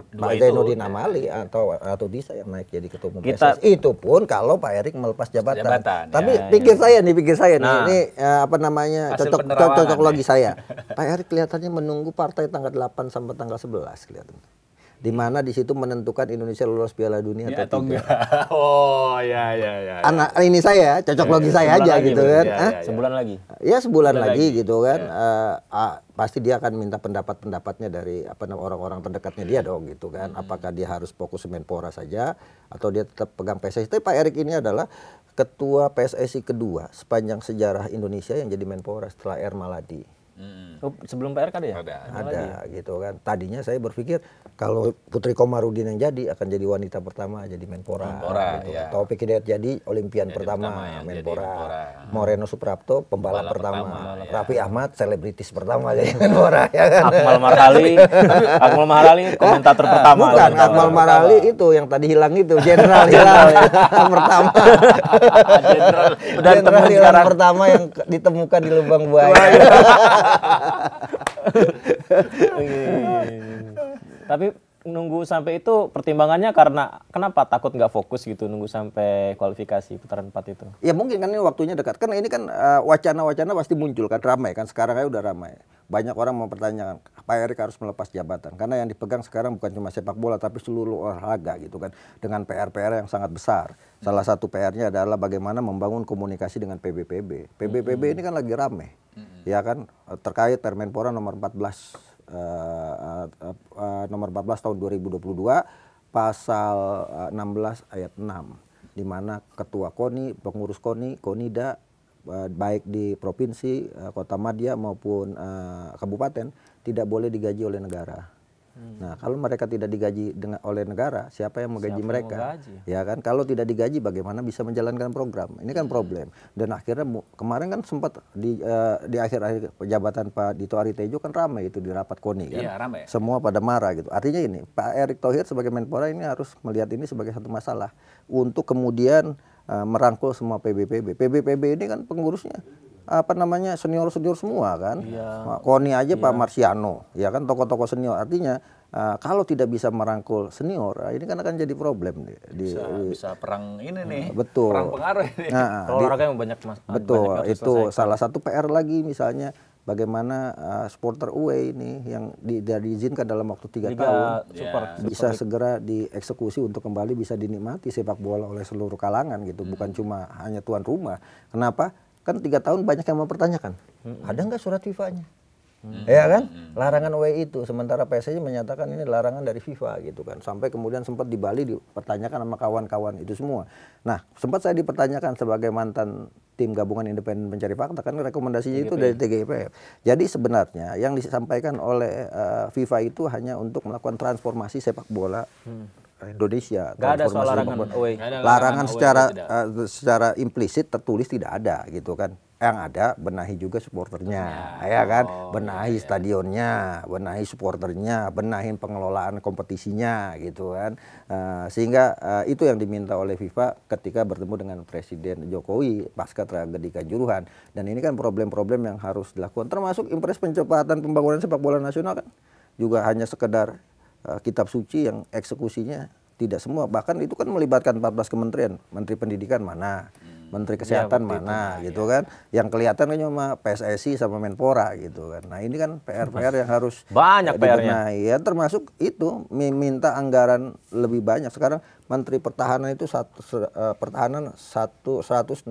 Pak Zainuddin Amali atau Disa yang naik jadi ketua umum PSSI. Itu pun kalau Pak Erik melepas jabatan. Tapi pikir saya nih, ini apa namanya cocok lagi saya. Pak Erik kelihatannya menunggu partai tanggal 8 sampai tanggal 11 kelihatannya. Di mana di situ menentukan Indonesia lolos Piala Dunia atau tidak. Oh ya. Anak ini saya cocok logi saya aja gitu kan. Sebulan lagi. Ya sebulan lagi gitu kan. Pasti dia akan minta pendapat-pendapatnya dari orang-orang terdekatnya dia dong gitu kan. Apakah dia harus fokus Menpora saja atau dia tetap pegang PSSI. Tapi Pak Erik ini adalah ketua PSSI kedua sepanjang sejarah Indonesia yang jadi Menpora setelah R. Maladi. Sebelum Pak Erik ada ya? Ada gitu kan. Tadinya saya berpikir kalau Putri Komarudin yang jadi akan jadi wanita pertama jadi Menpora gitu. Ya. Taufik Hidayat jadi Olimpian pertama Menpora. Moreno Suprapto pembalap pertama. Raffi Ahmad selebritis pertama jadi Menpora ya kan. Akmal Maharali komentator pertama. Bukan, Akmal Maharali itu yang tadi hilang itu, jenderal pertama. Jenderal hilang pertama yang ditemukan di lubang buaya. Tapi nunggu sampai itu pertimbangannya karena kenapa takut nggak fokus gitu nunggu sampai kualifikasi putaran 4 itu? Ya mungkin kan ini waktunya dekat. Karena ini kan wacana-wacana pasti muncul kan, ramai kan, sekarang aja udah ramai. Banyak orang mempertanyakan Pak Erik harus melepas jabatan karena yang dipegang sekarang bukan cuma sepak bola tapi seluruh olahraga gitu kan, dengan PR-PR yang sangat besar. Salah satu PR-nya adalah bagaimana membangun komunikasi dengan PBPB. PBPB ini kan lagi ramai. Ya kan, terkait Permenpora nomor 14 tahun 2022 pasal 16 ayat 6 di mana ketua KONI, pengurus KONI, KONIDA baik di provinsi, kota madya maupun kabupaten tidak boleh digaji oleh negara. Nah, kalau mereka tidak digaji oleh negara, siapa yang menggaji mereka? Ya kan, kalau tidak digaji bagaimana bisa menjalankan program? Ini kan problem. Dan akhirnya kemarin kan sempat di akhir-akhir jabatan Pak Dito Aritejo kan ramai itu di rapat KONI kan. Iya, ramai. Semua pada marah gitu. Artinya ini, Pak Erick Thohir sebagai Menpora ini harus melihat ini sebagai satu masalah untuk kemudian merangkul semua PBPB. PBPB ini kan pengurusnya apa namanya senior-senior semua kan. KONI aja Pak Marsiano, ya kan tokoh-tokoh senior. Artinya kalau tidak bisa merangkul senior, ini kan akan jadi problem bisa perang ini nih. Betul. Perang pengaruh ini. Kalau olahraga yang banyak betul. Itu salah satu PR lagi misalnya bagaimana supporter away ini yang tidak diizinkan dalam waktu 3 tahun bisa segera dieksekusi untuk kembali bisa dinikmati sepak bola oleh seluruh kalangan gitu, bukan cuma hanya tuan rumah. Kenapa? Kan 3 tahun banyak yang mempertanyakan, ada nggak surat FIFA-nya? Ya kan, larangan away itu. Sementara PSSI menyatakan ini larangan dari FIFA gitu kan. Sampai kemudian sempat di Bali dipertanyakan sama kawan-kawan itu semua. Nah, sempat saya dipertanyakan sebagai mantan tim gabungan independen pencari fakta kan rekomendasinya itu dari TGIPF. Jadi sebenarnya yang disampaikan oleh FIFA itu hanya untuk melakukan transformasi sepak bola Indonesia. Gak ada soal larangan away. Larangan secara implisit tertulis tidak ada gitu kan. Yang ada benahi juga supporternya, ya kan, benahi stadionnya, benahi supporternya, benahin pengelolaan kompetisinya gitu kan. Sehingga itu yang diminta oleh FIFA ketika bertemu dengan Presiden Jokowi pasca tragedi Kanjuruhan. Dan ini kan problem-problem yang harus dilakukan, termasuk impres pencepatan pembangunan sepak bola nasional kan juga hanya sekedar kitab suci yang eksekusinya tidak semua. Bahkan itu kan melibatkan 14 kementerian, Menteri Pendidikan mana, Menteri Kesehatan mana gitu kan. Yang kelihatan kan cuma PSSI sama Menpora gitu kan. Nah, ini kan PR-PR yang harus banyak PR-nya. Ya, termasuk itu minta anggaran lebih banyak. Sekarang Menteri Pertahanan itu pertahanan 169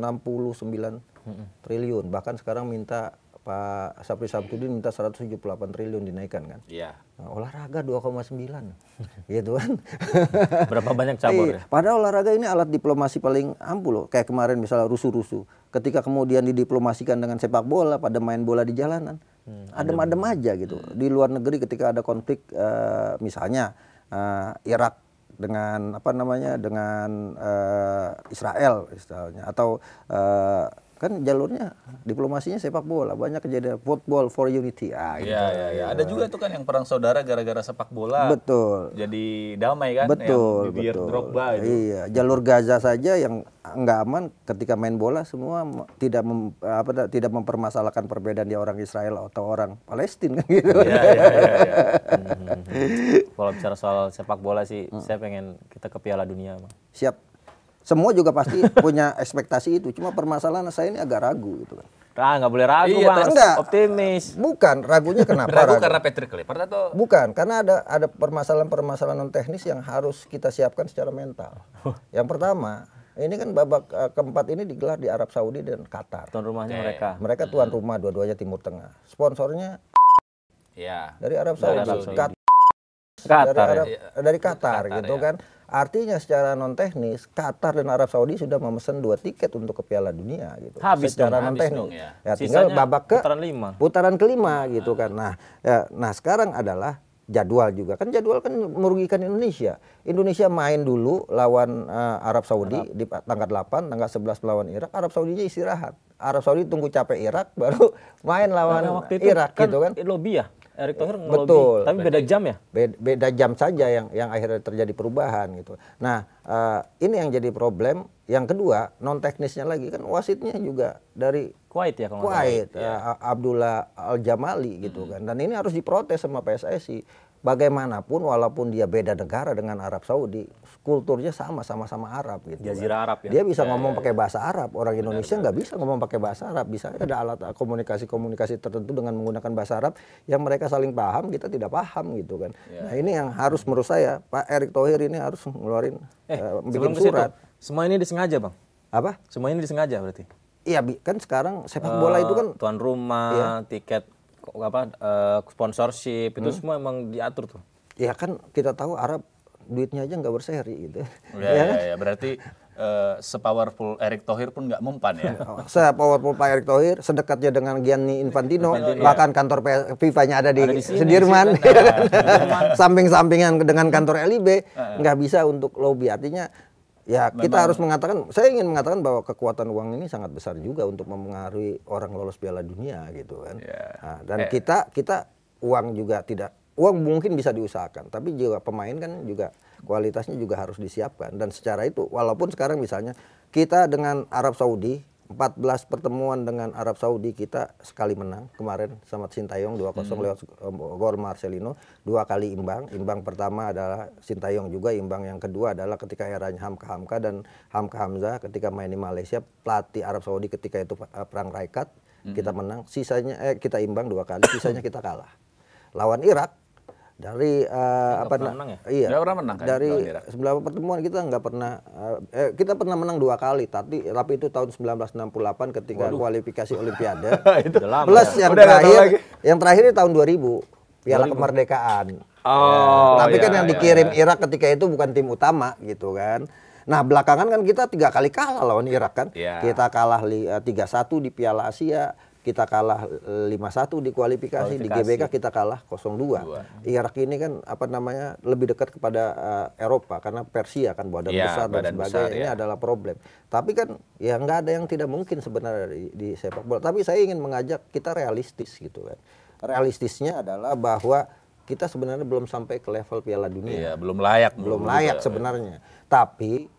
triliun. Bahkan sekarang minta Pak Sapri Samsudin minta 178 triliun dinaikkan kan. Iya. Nah, olahraga 2,9 gitu kan. Berapa banyak cabur ya? Padahal olahraga ini alat diplomasi paling ampuh loh. Kayak kemarin misalnya rusuh-rusuh. Ketika kemudian didiplomasikan dengan sepak bola, pada main bola di jalanan, adem-adem aja gitu. Di luar negeri ketika ada konflik, misalnya Irak dengan apa namanya dengan Israel misalnya, atau kan jalurnya diplomasinya sepak bola, banyak kejadian football for unity. Gitu. Iya. Ada juga tuh kan yang perang saudara gara-gara sepak bola. Betul. Jadi damai kan. Betul, yang bibir betul. Drogba itu. Iya, jalur Gaza saja yang nggak aman ketika main bola semua tidak tidak mempermasalahkan perbedaan dia orang Israel atau orang Palestina kan gitu. Iya. Kalau bicara soal sepak bola sih, saya pengen kita ke Piala Dunia, Bang. Siap. Semua juga pasti punya ekspektasi itu. Cuma permasalahan saya ini agak ragu gitu kan. Nggak boleh ragu, Iya, Bang. enggak. Optimis. Bukan, ragunya kenapa? Ragu karena Patrick Kluivert atau? Bukan, karena ada permasalahan-permasalahan non teknis yang harus kita siapkan secara mental. Yang pertama, ini kan babak keempat ini digelar di Arab Saudi dan Qatar. Tuan rumahnya mereka. Mereka tuan rumah, dua-duanya Timur Tengah. Sponsornya Iya. dari Arab Saudi. Qatar. Dari Qatar Qatar, gitu ya. kan. Artinya secara non teknis Qatar dan Arab Saudi sudah memesan 2 tiket untuk ke Piala Dunia gitu. Habis secara dong, non habis teknis. dong, ya. Tinggal Sisanya babak ke putaran 5. putaran kelima gitu kan. Nah, sekarang adalah jadwal juga. Kan jadwal kan merugikan Indonesia. Indonesia main dulu lawan Arab Saudi di tanggal 8, tanggal 11 melawan Irak. Arab Saudinya istirahat. Arab Saudi tunggu capek Irak baru main lawan waktu itu Irak gitu kan. Lobby ya? Erick Thohir ngelobi. Betul. Tapi beda jam ya? Beda jam saja yang akhirnya terjadi perubahan gitu. Nah, ini yang jadi problem. Yang kedua, non teknisnya lagi kan wasitnya juga dari Kuwait ya kalau nggak salah. Kuwait, Abdullah Al-Jamali gitu kan. Dan ini harus diprotes sama PSSI. Bagaimanapun walaupun dia beda negara dengan Arab Saudi, kulturnya sama-sama Arab gitu. Jazirah Arab ya? Dia bisa ngomong pakai bahasa Arab, orang Indonesia nggak bisa ngomong pakai bahasa Arab. Bisa ada alat komunikasi tertentu dengan menggunakan bahasa Arab yang mereka saling paham, kita tidak paham gitu kan. Nah, ini yang harus menurut saya Pak Erick Thohir ini harus ngeluarin bikin Sebelum ke situ, surat. semua ini disengaja, Bang? Apa? Semua ini disengaja berarti? Iya, kan sekarang sepak bola itu kan tuan rumah, tiket sponsorship itu semua emang diatur tuh. ya kan kita tahu Arab duitnya aja nggak berseri gitu. Iya. Berarti sepowerful Erick Thohir pun nggak mempan ya. Sepowerful Pak Erick Thohir, sedekatnya dengan Gianni Infantino, bahkan kantor FIFA-nya ada di sini, Sudirman, samping-sampingan dengan kantor LIB, nggak bisa untuk lobby. Artinya ya kita harus mengatakan, saya ingin mengatakan bahwa kekuatan uang ini sangat besar juga untuk mempengaruhi orang lolos Piala Dunia gitu kan. Nah, dan kita uang juga tidak, uang mungkin bisa diusahakan, tapi juga pemain kan juga kualitasnya juga harus disiapkan. Dan secara itu, walaupun sekarang misalnya kita dengan Arab Saudi, 14 pertemuan dengan Arab Saudi kita sekali menang kemarin sama Sintayong 2-0 lewat gol Marcelino, 2 kali imbang. Imbang pertama adalah Sintayong juga, imbang yang kedua adalah ketika eranya Hamka dan Hamka Hamzah ketika main di Malaysia, pelatih Arab Saudi ketika itu perang Raikat, kita menang, sisanya kita imbang 2 kali, sisanya kita kalah. Lawan Irak dari menang ya? Iya. Nggak pernah menang kan dari lawan Irak? 9 pertemuan kita nggak pernah kita pernah menang 2 kali, tapi itu tahun 1968 ketika kualifikasi Olimpiade. Plus yang terakhir di tahun 2000 Piala Kemerdekaan. Tapi kan yang dikirim Irak ketika itu bukan tim utama gitu kan. Nah, belakangan kan kita 3 kali kalah lawan Irak kan. Kita kalah 3-1 di Piala Asia, kita kalah 5-1 di kualifikasi, di GBK kita kalah 0-2. Irak ini kan lebih dekat kepada Eropa karena Persia kan badan besar dan sebagainya. Ini adalah problem. Tapi kan ya nggak ada yang tidak mungkin sebenarnya di sepak bola. Tapi saya ingin mengajak kita realistis gitu kan. Realistisnya adalah bahwa kita sebenarnya belum sampai ke level Piala Dunia. Iya, belum layak. Belum layak sebenarnya. Tapi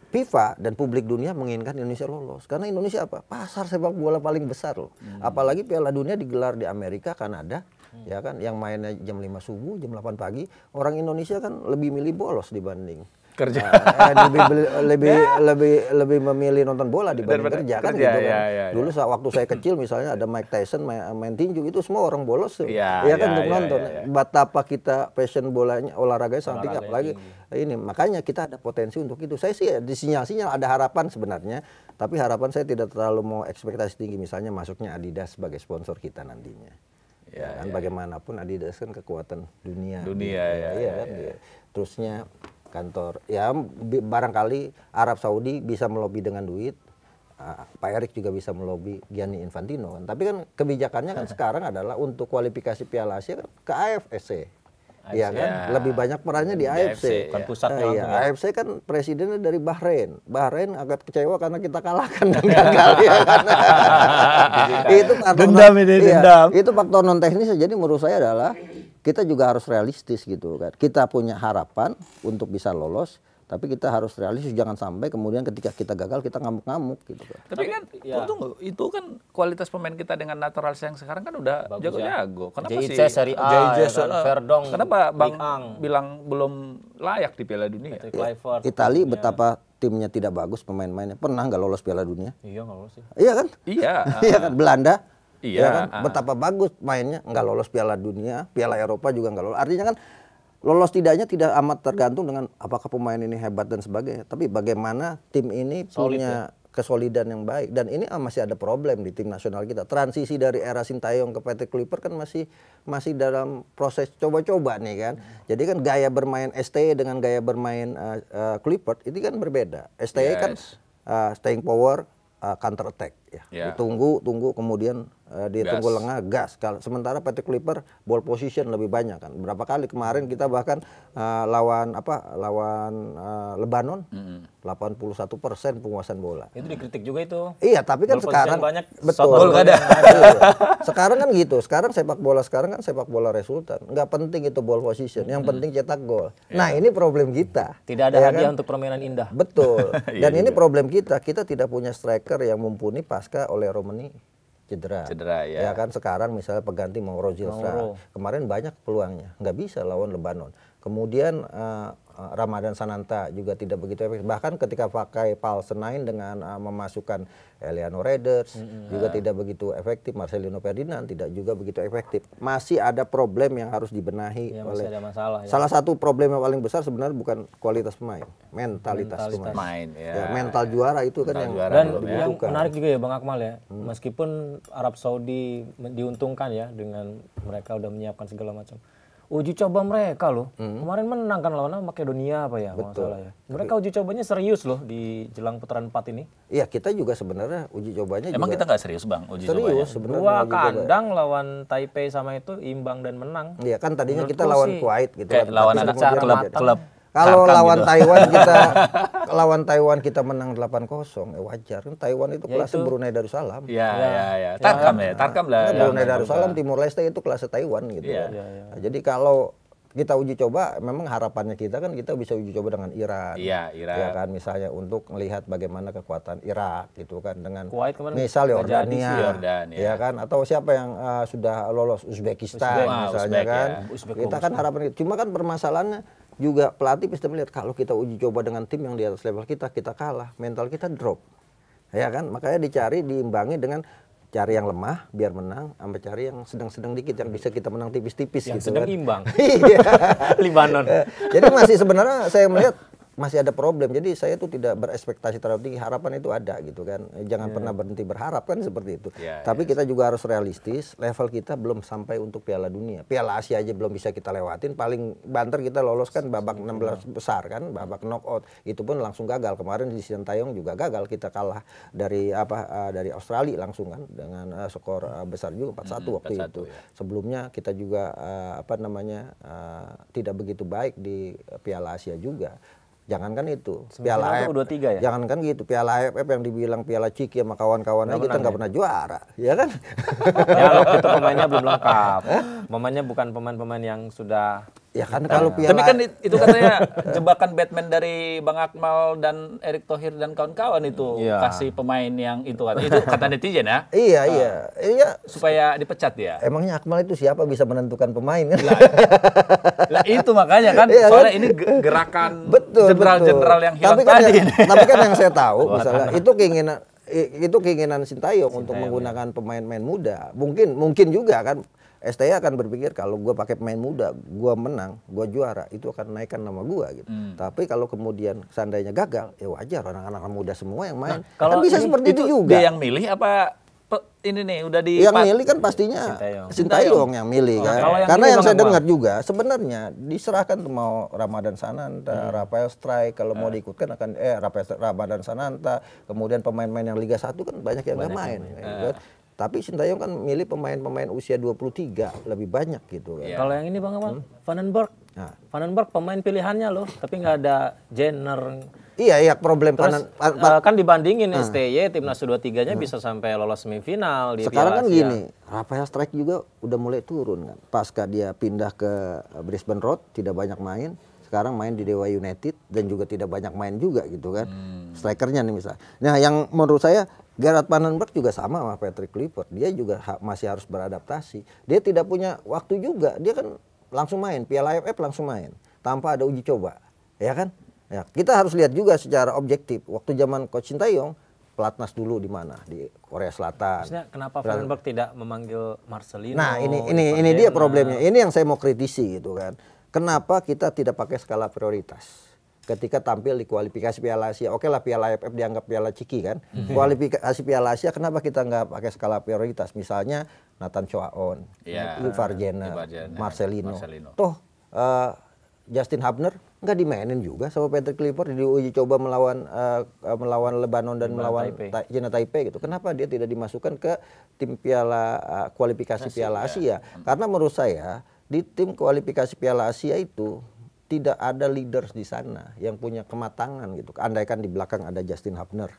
FIFA dan publik dunia menginginkan Indonesia lolos. Karena Indonesia apa? Pasar sepak bola paling besar loh. Apalagi Piala Dunia digelar di Amerika, Kanada, ya kan, yang mainnya jam 5 subuh, jam 8 pagi. Orang Indonesia kan lebih milih bolos dibanding Kerja. Lebih memilih nonton bola dibanding Daripada kerja kan kerja, gitu kan. ya. Dulu waktu saya kecil misalnya ada Mike Tyson main tinju itu semua orang bolos tuh. Ya, Ya kan ya, untuk ya, nonton. ya. Betapa kita passion bolanya olahraganya sangat tinggi apalagi ini. Makanya kita ada potensi untuk itu. Saya sih di sinyal-sinyal ada harapan sebenarnya, tapi harapan saya tidak terlalu mau ekspektasi tinggi misalnya masuknya Adidas sebagai sponsor kita nantinya. Ya kan bagaimanapun Adidas kan kekuatan dunia. Ya. Kan. Terusnya kantor ya barangkali Arab Saudi bisa melobi dengan duit, Pak Erik juga bisa melobi Gianni Infantino kan. Tapi kan kebijakannya kan sekarang adalah untuk kualifikasi Piala Asia kan ke AFC. Iya kan, lebih banyak perannya di AFC. Bukan pusat langsung ya. AFC kan presidennya dari Bahrain. Bahrain agak kecewa karena kita kalahkan dan gagal ya kan. Itu dendam ini, dendam. Itu faktor non teknis. Jadi menurut saya adalah kita juga harus realistis gitu kan. Kita punya harapan untuk bisa lolos, tapi kita harus realistis, jangan sampai kemudian ketika kita gagal kita ngamuk-ngamuk gitu kan. Tapi kan tunggu, itu kan kualitas pemain kita dengan natural yang sekarang kan udah jago-jago. Kenapa sih Seri A, Verdong, kenapa Bang bilang belum layak di Piala Dunia? Itali betapa timnya tidak bagus pemain-pemainnya, pernah nggak lolos Piala Dunia? Iya nggak lolos sih. Iya kan? Iya. Iya kan, Belanda. Iya. Ya kan? Betapa bagus mainnya, nggak lolos Piala Dunia, Piala Eropa juga nggak lolos. Artinya kan lolos tidaknya tidak amat tergantung dengan apakah pemain ini hebat dan sebagainya, tapi bagaimana tim ini punya kesolidan yang baik. Dan ini masih ada problem di tim nasional kita. Transisi dari era Sintayong ke Patrick Kluivert kan masih dalam proses coba-coba nih kan. Jadi kan gaya bermain STY dengan gaya bermain Kluivert itu kan berbeda. STY kan staying power, counter attack ya. Tunggu kemudian ditunggu lengah gas. Sementara Patrick Kluivert ball position lebih banyak kan. Berapa kali kemarin kita bahkan lawan Lebanon 81% penguasaan bola. Itu dikritik juga itu. Iya, tapi kan ball sekarang banyak, betul. Gol ada. Sekarang kan gitu. Sekarang sepak bola resultan. Nggak penting itu ball position. Yang penting cetak gol. Nah, ini problem kita. Tidak ada hadiah untuk permainan indah. Betul. Dan ini problem kita. Kita tidak punya striker yang mumpuni pasca oleh Romani cedera ya kan. Sekarang misalnya pengganti Mauro Zilstra kemarin banyak peluangnya, nggak bisa lawan Lebanon. Kemudian Ramadan Sananta juga tidak begitu efektif. Bahkan ketika pakai Paulsen dengan memasukkan Eliano Reinders juga tidak begitu efektif. Marcelino Ferdinand tidak juga begitu efektif. Masih ada problem yang harus dibenahi oleh. Ada masalah, ya. Salah satu problem yang paling besar sebenarnya bukan kualitas pemain, mentalitas pemain. Mental juara itu kan yang dibutuhkan. Menarik juga ya Bang Akmal ya. Meskipun Arab Saudi diuntungkan ya dengan mereka udah menyiapkan segala macam. Uji coba mereka loh. Kemarin menang kan lawan Makedonia apa ya? Betul. Ya. Mereka uji cobanya serius loh di jelang putaran 4 ini. Iya, kita juga sebenarnya uji cobanya Emang kita nggak serius Bang uji cobanya? Dua kandang lawan Taipei sama itu imbang dan menang. Iya kan tadinya kita lawan Kuwait gitu kan. Lawan anak klub. Kalau lawan gitu. Taiwan kita menang 8-0 wajar kan. Taiwan itu kelas Brunei Darussalam. Iya. Tarkam lah. Brunei Darussalam, Timur Leste itu kelas Taiwan gitu. Nah, jadi kalau kita uji coba, memang harapannya kita kan kita bisa uji coba dengan Iran. Iya, Iran. Ya kan, misalnya untuk melihat bagaimana kekuatan Irak gitu kan dengan misal Yordania. Ya kan, atau siapa yang sudah lolos Uzbekistan misalnya kan. Kita kan harapan itu. Cuma kan permasalahannya juga pelatih bisa melihat kalau kita uji coba dengan tim yang di atas level kita kalah, mental kita drop. Ya kan, makanya diimbangi dengan cari yang lemah biar menang, sampai cari yang sedang-sedang dikit yang bisa kita menang tipis-tipis yang gitu sedang kan. Imbang. Iya. Libanon. Jadi masih sebenarnya saya melihat masih ada problem. Jadi saya tuh tidak berekspektasi terlalu tinggi. Harapan itu ada gitu kan. Jangan pernah berhenti berharap kan seperti itu. Tapi kita juga harus realistis. Level kita belum sampai untuk Piala Dunia. Piala Asia aja belum bisa kita lewatin. Paling banter kita lolos kan babak 16 besar kan, babak knockout. Itu pun langsung gagal. Kemarin di Sintayong juga gagal. Kita kalah dari dari Australia langsung kan dengan skor besar juga 4-1 waktu itu. Ya. Sebelumnya kita juga tidak begitu baik di Piala Asia juga. Jangankan itu, Piala AFF, ya? Jangankan gitu, Piala AFF yang dibilang Piala Ciki sama kawan-kawannya kita nggak pernah juara, ya kan? Ya waktu itu pemainnya belum lengkap, pemainnya bukan pemain-pemain yang sudah Ya kan kalau Piala. Tapi kan itu katanya jebakan Batman dari Bang Akmal dan Erick Thohir dan kawan-kawan itu kasih pemain yang itu kata netizen ya. Iya. Supaya dipecat ya. Emangnya Akmal itu siapa bisa menentukan pemain kan? Lah itu makanya kan soalnya ini gerakan jenderal-jenderal yang hilang tadi. Tapi kan yang saya tahu misalnya itu keinginan Sintayong untuk menggunakan pemain-pemain muda. Mungkin juga kan STI akan berpikir kalau gue pakai pemain muda, gue menang, gue juara, itu akan naikkan nama gue gitu. Tapi kalau kemudian seandainya gagal, ya wajar anak-anak muda semua yang main. Kalau kan bisa seperti itu juga. Dia yang milih apa ini nih udah di yang milih kan pastinya Sintayong yang milih kan. Karena yang saya dengar juga sebenarnya diserahkan tuh mau Ramadan Sananta, Rafael Strike kalau mau diikutkan akan Ramadan Sananta, kemudian pemain-pemain yang Liga 1 kan banyak yang nggak main. Tapi Sintayong kan milih pemain-pemain usia 23 lebih banyak gitu kan. Kalau yang ini Bang Amal, Vandenberg. Vandenberg pemain pilihannya loh, tapi nggak ada Jenner. Iya problem kan dibandingin STY timnas U23-nya bisa sampai lolos semifinal di sekarang Piala kan Asia. gini, Rafael Strike juga udah mulai turun kan. Pasca dia pindah ke Brisbane Roar tidak banyak main. Sekarang main di Dewa United dan juga tidak banyak main juga gitu kan. Strikernya nih misalnya. Nah, yang menurut saya Gerard Vandenberg juga sama Patrick Kluivert. Dia juga masih harus beradaptasi. Dia tidak punya waktu juga. Dia kan langsung main Piala AFF langsung main tanpa ada uji coba. Ya kan? Ya, kita harus lihat juga secara objektif. Waktu zaman Coach Sintayong, pelatnas dulu di mana? Di Korea Selatan. Maksudnya kenapa Vandenberg tidak memanggil Marcelino? Nah, ini dia problemnya. Ini yang saya mau kritisi gitu kan. Kenapa kita tidak pakai skala prioritas? Ketika tampil di kualifikasi Piala Asia, oke lah Piala AFF dianggap Piala Ciki kan. Kualifikasi Piala Asia kenapa kita nggak pakai skala prioritas? Misalnya Nathan Choaon, Ivar Jenner, Marcelino. Toh Justin Hubner nggak dimainin juga sama Patrick Kluivert di uji coba melawan Lebanon dan melawan China Taipei gitu. Kenapa dia tidak dimasukkan ke tim kualifikasi Piala Asia? Karena menurut saya di tim kualifikasi Piala Asia itu tidak ada leaders di sana yang punya kematangan gitu. Andaikan di belakang ada Justin Hubner,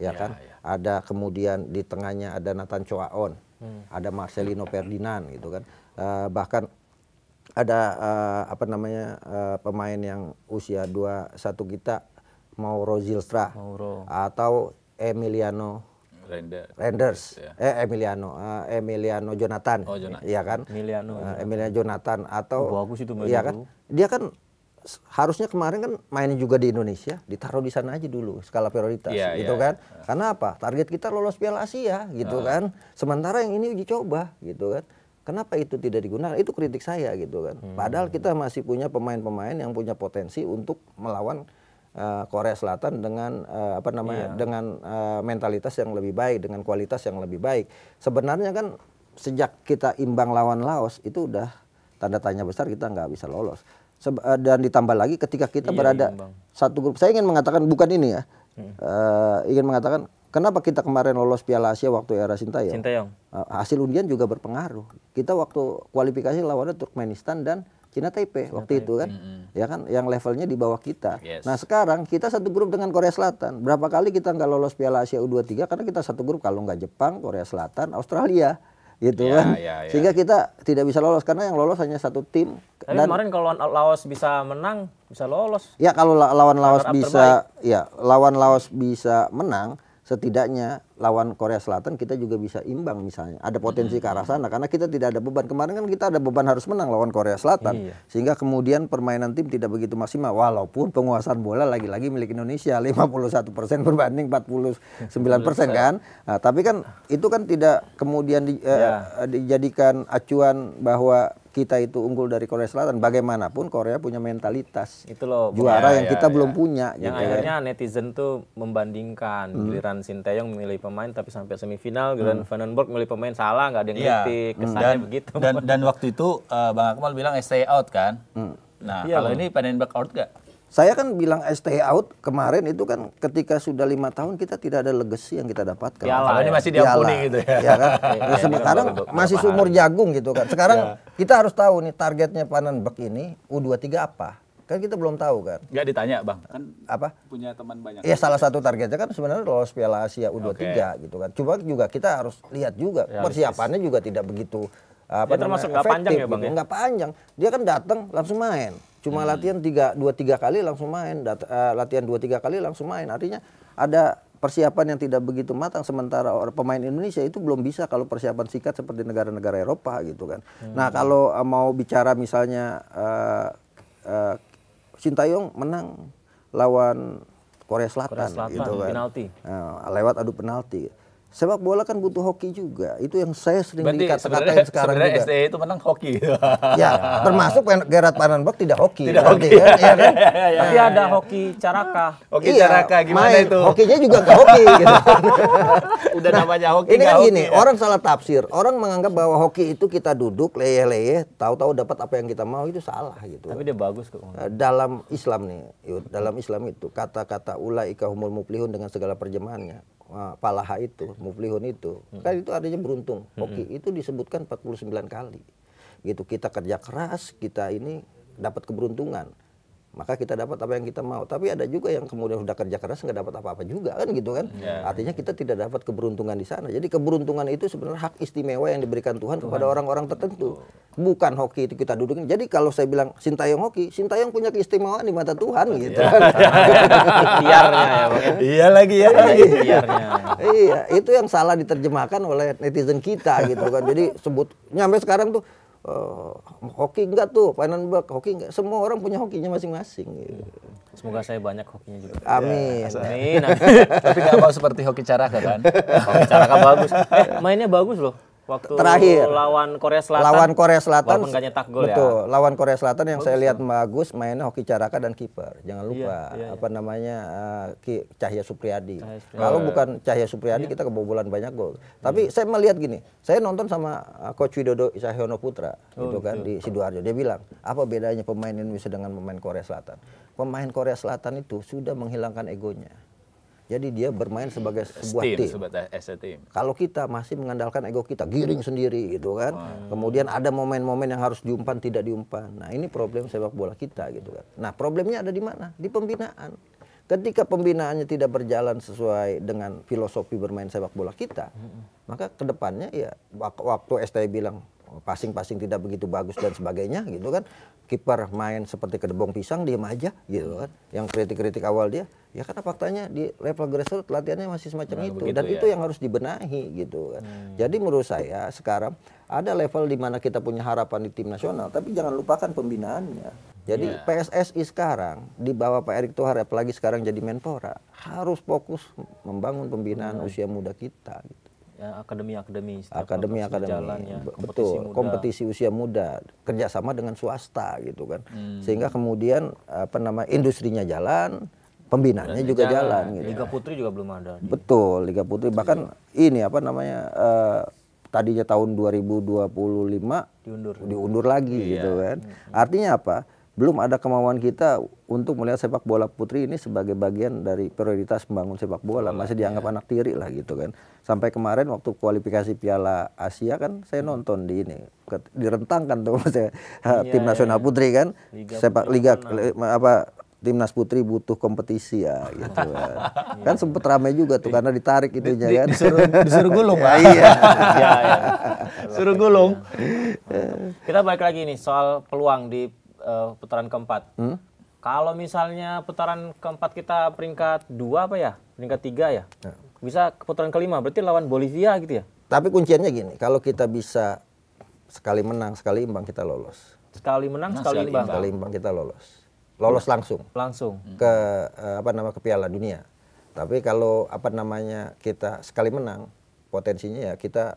kan? Ada kemudian di tengahnya ada Nathan Choaon, ada Marcelino Ferdinand gitu kan. Bahkan ada pemain yang usia 21 kita Mauro Zylstra atau Emiliano Renders, Emiliano Jonathan, ya kan? Emiliano Jonathan atau bagus itu kan? Dia kan harusnya kemarin kan mainnya juga di Indonesia, ditaruh di sana aja dulu skala prioritas, gitu kan? Karena apa? Target kita lolos Piala Asia, gitu kan? Sementara yang ini uji coba, gitu kan? Kenapa itu tidak digunakan? Itu kritik saya, gitu kan? Padahal kita masih punya pemain-pemain yang punya potensi untuk melawan Korea Selatan dengan dengan mentalitas yang lebih baik, dengan kualitas yang lebih baik. Sebenarnya kan sejak kita imbang lawan Laos itu udah tanda tanya besar kita nggak bisa lolos. Dan ditambah lagi ketika kita berada satu grup, saya ingin mengatakan bukan ini ya, ingin mengatakan kenapa kita kemarin lolos Piala Asia waktu era Sintayong. Hasil undian juga berpengaruh. Kita waktu kualifikasi lawannya Turkmenistan dan China Taipei waktu itu kan, ya kan, yang levelnya di bawah kita. Nah sekarang kita satu grup dengan Korea Selatan. Berapa kali kita nggak lolos Piala Asia U23 karena kita satu grup kalau nggak Jepang, Korea Selatan, Australia. Gitu kan, sehingga kita tidak bisa lolos karena yang lolos hanya satu tim. Tapi kemarin kalau Laos bisa menang, bisa lolos. Ya kalau lawan Laos bisa, lawan Laos bisa menang, setidaknya lawan Korea Selatan kita juga bisa imbang misalnya. Ada potensi ke arah sana karena kita tidak ada beban. Kemarin kan kita ada beban harus menang lawan Korea Selatan. Sehingga kemudian permainan tim tidak begitu maksimal. Walaupun penguasaan bola lagi-lagi milik Indonesia 51% berbanding 49% kan. Nah, tapi kan itu kan tidak kemudian dijadikan acuan bahwa kita itu unggul dari Korea Selatan. Bagaimanapun Korea punya mentalitas itu loh, juara yang kita belum punya. Yang gitu akhirnya netizen tuh membandingkan giliran Sintayong memilih pemain tapi sampai semifinal, giliran Vandenberg memilih pemain salah, nggak ada yang kritik, kesannya begitu. Dan waktu itu Bang Akmal bilang stay out kan. Nah kalau ini Vandenberg out nggak? Saya kan bilang stay out kemarin itu kan ketika sudah 5 tahun kita tidak ada legacy yang kita dapatkan. Kalau ini masih diampuni gitu ya. Ya kan? Nah, sekarang masih seumur jagung gitu kan. Sekarang kita harus tahu nih targetnya Vandenberg ini U23 apa. Kan kita belum tahu kan. Nggak ditanya Bang, kan apa? Punya teman banyak. Ya salah satu targetnya kan sebenarnya lolos Piala Asia U23 gitu kan. Cuma juga kita harus lihat juga persiapannya juga tidak begitu Dia termasuk nggak panjang ya, Bang, ya? Nggak panjang. Dia kan datang langsung main. Cuma latihan 2-3 kali langsung main. Latihan 2-3 kali langsung main. Artinya ada persiapan yang tidak begitu matang, sementara pemain Indonesia itu belum bisa kalau persiapan singkat seperti negara-negara Eropa gitu kan. Nah kalau mau bicara misalnya Sintayong menang lawan Korea Selatan gitu kan. Penalti. Lewat adu penalti. Sepak bola kan butuh hoki juga. Itu yang saya sering Berarti dikata-katain sekarang sebenarnya juga. SDE itu menang hoki. Ya, termasuk Gerard Pannenberg tidak hoki. Tidak berarti hoki. Kan? Ya kan? Tapi ada hoki caraka. Hoki Iya, caraka gimana main. itu? Hokinya juga nggak hoki gitu. Udah namanya hoki. Ini kan nggak gini, hoki, ya? orang salah tafsir. Orang menganggap bahwa hoki itu kita duduk leyeh-leyeh, tahu-tahu dapat apa yang kita mau, itu salah gitu. Tapi dia bagus kok. Dalam Islam nih, dalam Islam itu kata-kata ulaika humul muflihun dengan segala terjemahannya. Palaha itu, muflihun itu, kan itu artinya beruntung. Hoki itu disebutkan 49 kali. Gitu, kita kerja keras, kita ini dapat keberuntungan. Maka kita dapat apa yang kita mau. Tapi ada juga yang kemudian sudah kerja keras nggak dapat apa-apa juga kan gitu kan. Artinya kita tidak dapat keberuntungan di sana. Jadi keberuntungan itu sebenarnya hak istimewa yang diberikan Tuhan kepada orang-orang tertentu. Bukan hoki itu kita dudukin. Jadi kalau saya bilang Sintayong hoki, Sintayong punya keistimewaan di mata Tuhan gitu kan. Ikhtiarnya ya, Bang. Iya lagi ya. Ikhtiarnya. Iya, itu yang salah diterjemahkan oleh netizen kita gitu kan. Jadi sebut nyampe sekarang tuh hoki enggak tuh, Pannenberg hoki enggak. Semua orang punya hokinya masing-masing gitu. Semoga saya banyak hokinya juga. Amin. Amin. Tapi nggak mau seperti hoki caraka kan? Hoki caraka bagus. Mainnya bagus loh. Waktu Terakhir lawan Korea Selatan. Lawan Korea Selatan. Walaupun nggak nyetak gol ya. Betul. Lawan Korea Selatan yang saya lihat bagus mainnya hoki caraka dan kiper. Jangan lupa Iya. apa namanya Cahya Supriyadi. Kalau bukan Cahya Supriyadi kita kebobolan banyak gol. Tapi saya melihat gini, saya nonton sama Coach Widodo Cahyono Putra gitu kan di Sidoarjo. Dia bilang, apa bedanya pemain Indonesia dengan pemain Korea Selatan? Pemain Korea Selatan itu sudah menghilangkan egonya. Jadi dia bermain sebagai sebuah tim. Kalau kita masih mengandalkan ego kita, giring sendiri gitu kan. Kemudian ada momen-momen yang harus diumpan, tidak diumpan. Nah ini problem sepak bola kita gitu kan. Nah problemnya ada di mana? Di pembinaan. Ketika pembinaannya tidak berjalan sesuai dengan filosofi bermain sepak bola kita, maka kedepannya ya waktu STI bilang passing-passing tidak begitu bagus dan sebagainya gitu kan. Kiper main seperti kedebong pisang, diam aja gitu kan. Yang kritik-kritik awal dia, ya karena faktanya di level grassroots latihannya masih semacam itu. Dan itu yang harus dibenahi gitu kan. Jadi menurut saya sekarang ada level di mana kita punya harapan di tim nasional, tapi jangan lupakan pembinaannya. Jadi PSSI sekarang di bawah Pak Erick Thohir, apalagi sekarang jadi Menpora, harus fokus membangun pembinaan usia muda kita gitu. Ya, akademi jalannya, betul, kompetisi usia muda, kerjasama dengan swasta gitu kan, sehingga kemudian industrinya jalan, pembinaannya juga jalan gitu. Liga Putri juga belum ada. Betul, Liga Putri bahkan ini tadinya tahun 2025 diundur lagi gitu kan. Artinya apa? Belum ada kemauan kita untuk melihat sepak bola putri ini sebagai bagian dari prioritas membangun sepak bola. Masih dianggap anak tiri lah gitu kan. Sampai kemarin waktu kualifikasi Piala Asia kan saya nonton di ini. Direntangkan tuh tim nasional putri kan. Timnas putri butuh kompetisi ya gitu kan. Kan sempet ramai juga tuh karena ditarik itunya kan. Disuruh gulung Pak. Iya. Suruh gulung. Kita balik lagi nih soal peluang di putaran keempat. Kalau misalnya putaran keempat kita peringkat 2 apa ya? Peringkat 3 ya? Bisa ke putaran kelima, berarti lawan Bolivia gitu ya? Tapi kunciannya gini, kalau kita bisa sekali menang, sekali imbang kita lolos. Sekali menang, sekali imbang. Sekali imbang kita lolos. Lolos langsung. Langsung. Ke ke Piala Dunia. Tapi kalau kita sekali menang, potensinya ya kita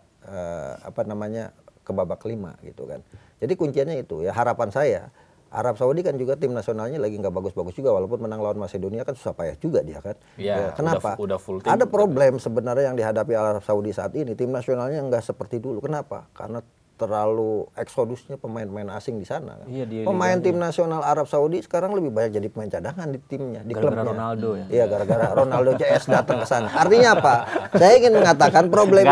ke babak kelima gitu kan. Jadi kunciannya itu ya, harapan saya Arab Saudi kan juga tim nasionalnya lagi nggak bagus-bagus juga, walaupun menang lawan Macedonia kan susah payah juga dia kan. Ya, kenapa? Udah full tim. Ada problem sebenarnya yang dihadapi Arab Saudi saat ini. Tim nasionalnya nggak seperti dulu. Kenapa? Karena terlalu eksodusnya pemain-pemain asing di sana kan. Iya, pemain tim nasional Arab Saudi sekarang lebih banyak jadi pemain cadangan di timnya, di klubnya. Gara-gara Ronaldo ya. Iya, gara-gara Ronaldo CS datang ke sana. Artinya apa? Saya ingin mengatakan problem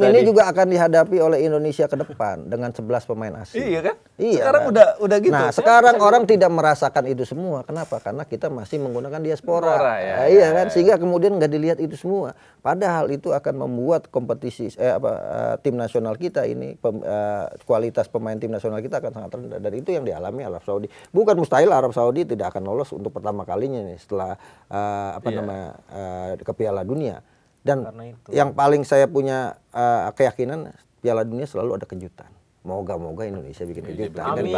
ini juga akan dihadapi oleh Indonesia ke depan dengan 11 pemain asing. Iya kan? Iya. Sekarang kan? udah gitu. Nah, sekarang orang tidak merasakan itu semua. Kenapa? Karena kita masih menggunakan diaspora. Iya kan? Sehingga kemudian nggak dilihat itu semua. Padahal itu akan membuat kompetisi tim nasional kita ini ini kualitas pemain tim nasional kita akan sangat rendah. Dan itu yang dialami Arab Saudi. Bukan mustahil Arab Saudi tidak akan lolos untuk pertama kalinya nih setelah ke Piala Dunia. Dan yang paling saya punya keyakinan Piala Dunia selalu ada kejutan. Moga-moga Indonesia bikin kejutan. Amin,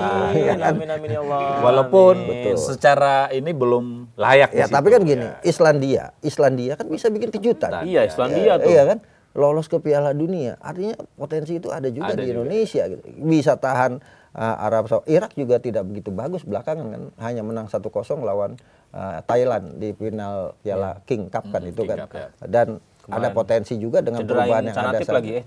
amin, amin ya Allah. Walaupun secara ini belum layak. Ya, tapi kan gini, Islandia kan bisa bikin kejutan. Iya, Islandia tuh. Iya kan? Lolos ke Piala Dunia. Artinya potensi itu ada juga di Indonesia gitu. Bisa tahan Arab Saudi. Irak juga tidak begitu bagus belakangan kan, hanya menang 1-0 lawan Thailand di final Piala King Cup kan itu kan. Dan ada potensi juga dengan perubahan yang ada saat ini.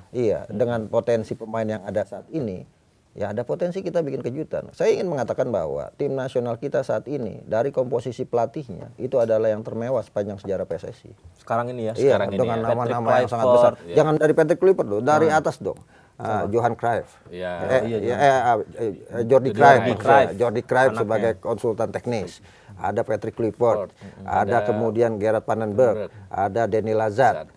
Iya, dengan potensi pemain yang ada saat ini, ya ada potensi kita bikin kejutan. Saya ingin mengatakan bahwa tim nasional kita saat ini dari komposisi pelatihnya itu adalah yang termewah sepanjang sejarah PSSI. Sekarang ini ya. Iya, dengan nama-nama yang sangat besar. Jangan dari Patrick Kluivert loh, dari atas dong. Johan Cruyff, Jordi Cruyff sebagai konsultan teknis. Ada Patrick Kluivert, ada kemudian Gerard Vandenberg, ada Denis Lazard,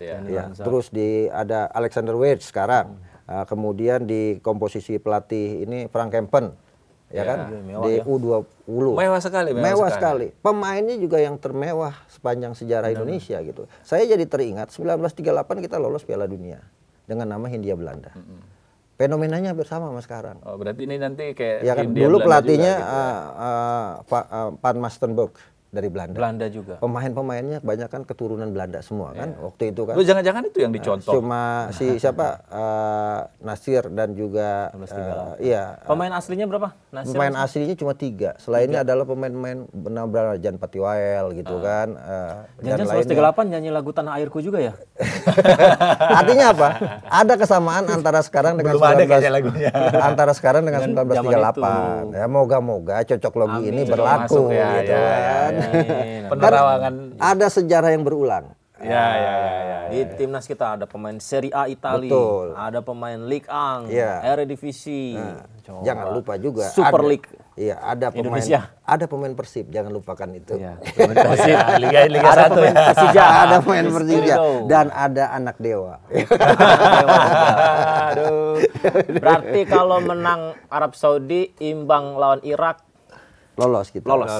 terus ada Alexander Wade sekarang, kemudian di komposisi pelatih ini Frank Kempen, ya kan, di U20. Mewah sekali. Pemainnya juga yang termewah sepanjang sejarah Indonesia gitu. Saya jadi teringat 1938 kita lolos Piala Dunia dengan nama Hindia Belanda. Fenomenanya bersama sama sekarang. Oh, berarti ini nanti kayak ya kan, dulu pelatihnya Van Mastenburg dari Belanda. Belanda juga. Pemain-pemainnya banyak kan keturunan Belanda semua kan waktu itu kan. Lu jangan-jangan itu yang dicontoh. Cuma siapa Nasir dan juga Pemain aslinya berapa? Nasir pemain aslinya cuma 3. Selainnya adalah pemain-pemain benar-benar Jan Patiwael gitu kan. Dan 1938 nyanyi lagu Tanah Airku juga ya? Artinya apa? Ada kesamaan antara sekarang dengan antara sekarang dengan 1938. Ya moga-moga cocok logi ini berlaku gitu kan. Penerawangan ada sejarah yang berulang. Di timnas kita ada pemain Serie A Italia, ada pemain Ligue 1, Eredivisie. Jangan lupa juga Super League. Iya, ada pemain Indonesia. Ada pemain Persib, jangan lupakan itu. Liga 1 pemain Persija, ada pemain Persija dan ada anak dewa. Berarti kalau menang Arab Saudi imbang lawan Irak lolos kita. Lolos.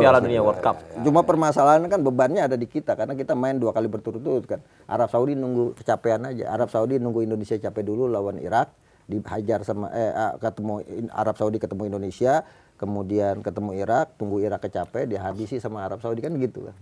Piala Dunia World Cup. Cuma permasalahan kan bebannya ada di kita karena kita main 2 kali berturut-turut kan. Arab Saudi nunggu kecapean aja. Arab Saudi nunggu Indonesia capek dulu lawan Irak, dihajar sama ketemu Arab Saudi ketemu Indonesia, kemudian ketemu Irak, tunggu Irak kecape, dihabisi sama Arab Saudi kan gitu kan.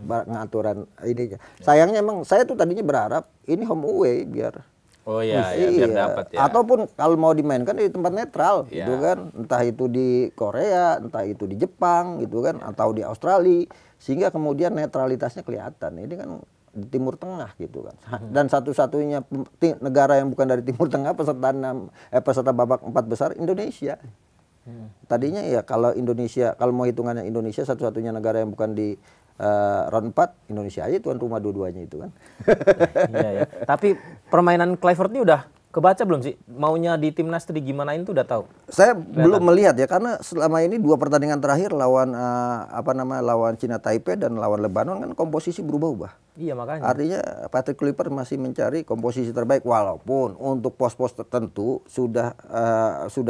Pengaturan ini. Sayangnya emang saya tuh tadinya berharap ini home away biar biar dapat ya. Ataupun kalau mau dimainkan di tempat netral gitu kan, entah itu di Korea, entah itu di Jepang gitu kan, atau di Australia, sehingga kemudian netralitasnya kelihatan. Ini kan di Timur Tengah gitu kan. Dan satu-satunya negara yang bukan dari Timur Tengah peserta babak 4 besar Indonesia. Tadinya ya kalau mau hitungannya Indonesia satu-satunya negara yang bukan di round 4 Indonesia aja tuan rumah dua-duanya itu kan. Iya. Tapi permainan Kluivert ini udah kebaca belum sih? Maunya di timnas tadi gimanain tuh udah tahu? Saya belum melihat ya karena selama ini 2 pertandingan terakhir lawan lawan Cina Taipei dan lawan Lebanon kan komposisi berubah-ubah. Iya makanya. Artinya Patrick Kluivert masih mencari komposisi terbaik walaupun untuk pos-pos tertentu sudah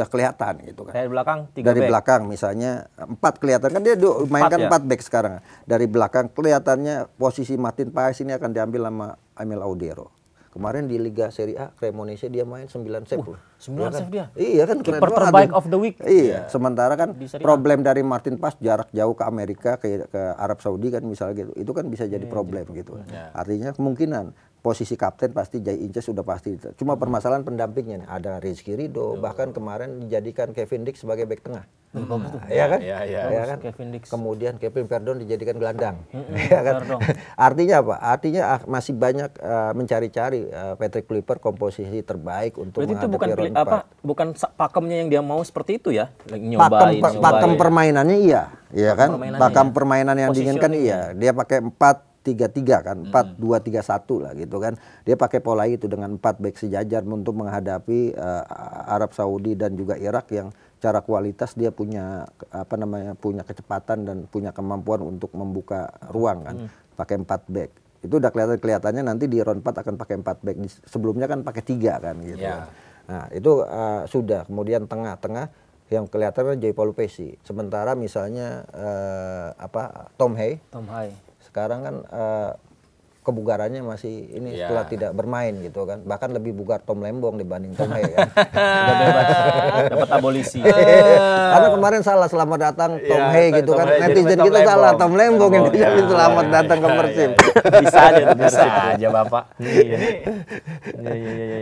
kelihatan gitu kan. Dari belakang 3 Dari back. belakang misalnya 4 kelihatan kan dia mainkan 4 back sekarang. Dari belakang kelihatannya posisi Martin Paes ini akan diambil sama Emil Audero. Kemarin di Liga Serie A Cremonese dia main 9 save. 9 save dia. Iya kan Kiper terbaik of the week. Iya, sementara kan problem dari Martin Paes jarak jauh ke Amerika ke Arab Saudi kan misalnya gitu. Itu kan bisa jadi problem gitu. Artinya kemungkinan posisi kapten pasti Jai Inces sudah pasti. Cuma permasalahan pendampingnya nih. Ada Rizky Ridho, bahkan kemarin dijadikan Kevin Dix sebagai bek tengah. Iya kan? Iya kan? Kevin Dix. Kemudian Kevin Perdon dijadikan gelandang. Iya kan? Artinya apa? Artinya masih banyak mencari-cari Patrick Kluivert komposisi terbaik untuk menghadapi round 4. Bukan pakemnya yang dia mau seperti itu ya? Pakem permainannya iya kan? Pakem permainan yang diinginkan iya. Dia pakai 4-3-3 kan, 4-2-3-1 lah gitu kan. Dia pakai pola itu dengan 4 back sejajar untuk menghadapi Arab Saudi dan juga Irak yang secara kualitas dia punya punya kecepatan dan punya kemampuan untuk membuka ruang kan. Pakai 4 back. Itu udah kelihatannya nanti di round 4 akan pakai 4 back. Sebelumnya kan pakai 3 kan gitu. Ya. Nah, itu sudah. Kemudian tengah-tengah yang kelihatan Joy Paulo Pesci. Sementara misalnya Tom Hay. Sekarang kan kebugarannya masih ini setelah tidak bermain gitu kan. Bahkan lebih bugar Tom Lembong dibanding Tom Hay kan. Udah bebas, dapat abolisi. Karena kemarin salah selamat datang Tom Hay gitu kan. Netizen kita salah, Tom Lembong yang dijamin selamat datang ke Persib. Bisa aja tuh, Bisa aja Bapak.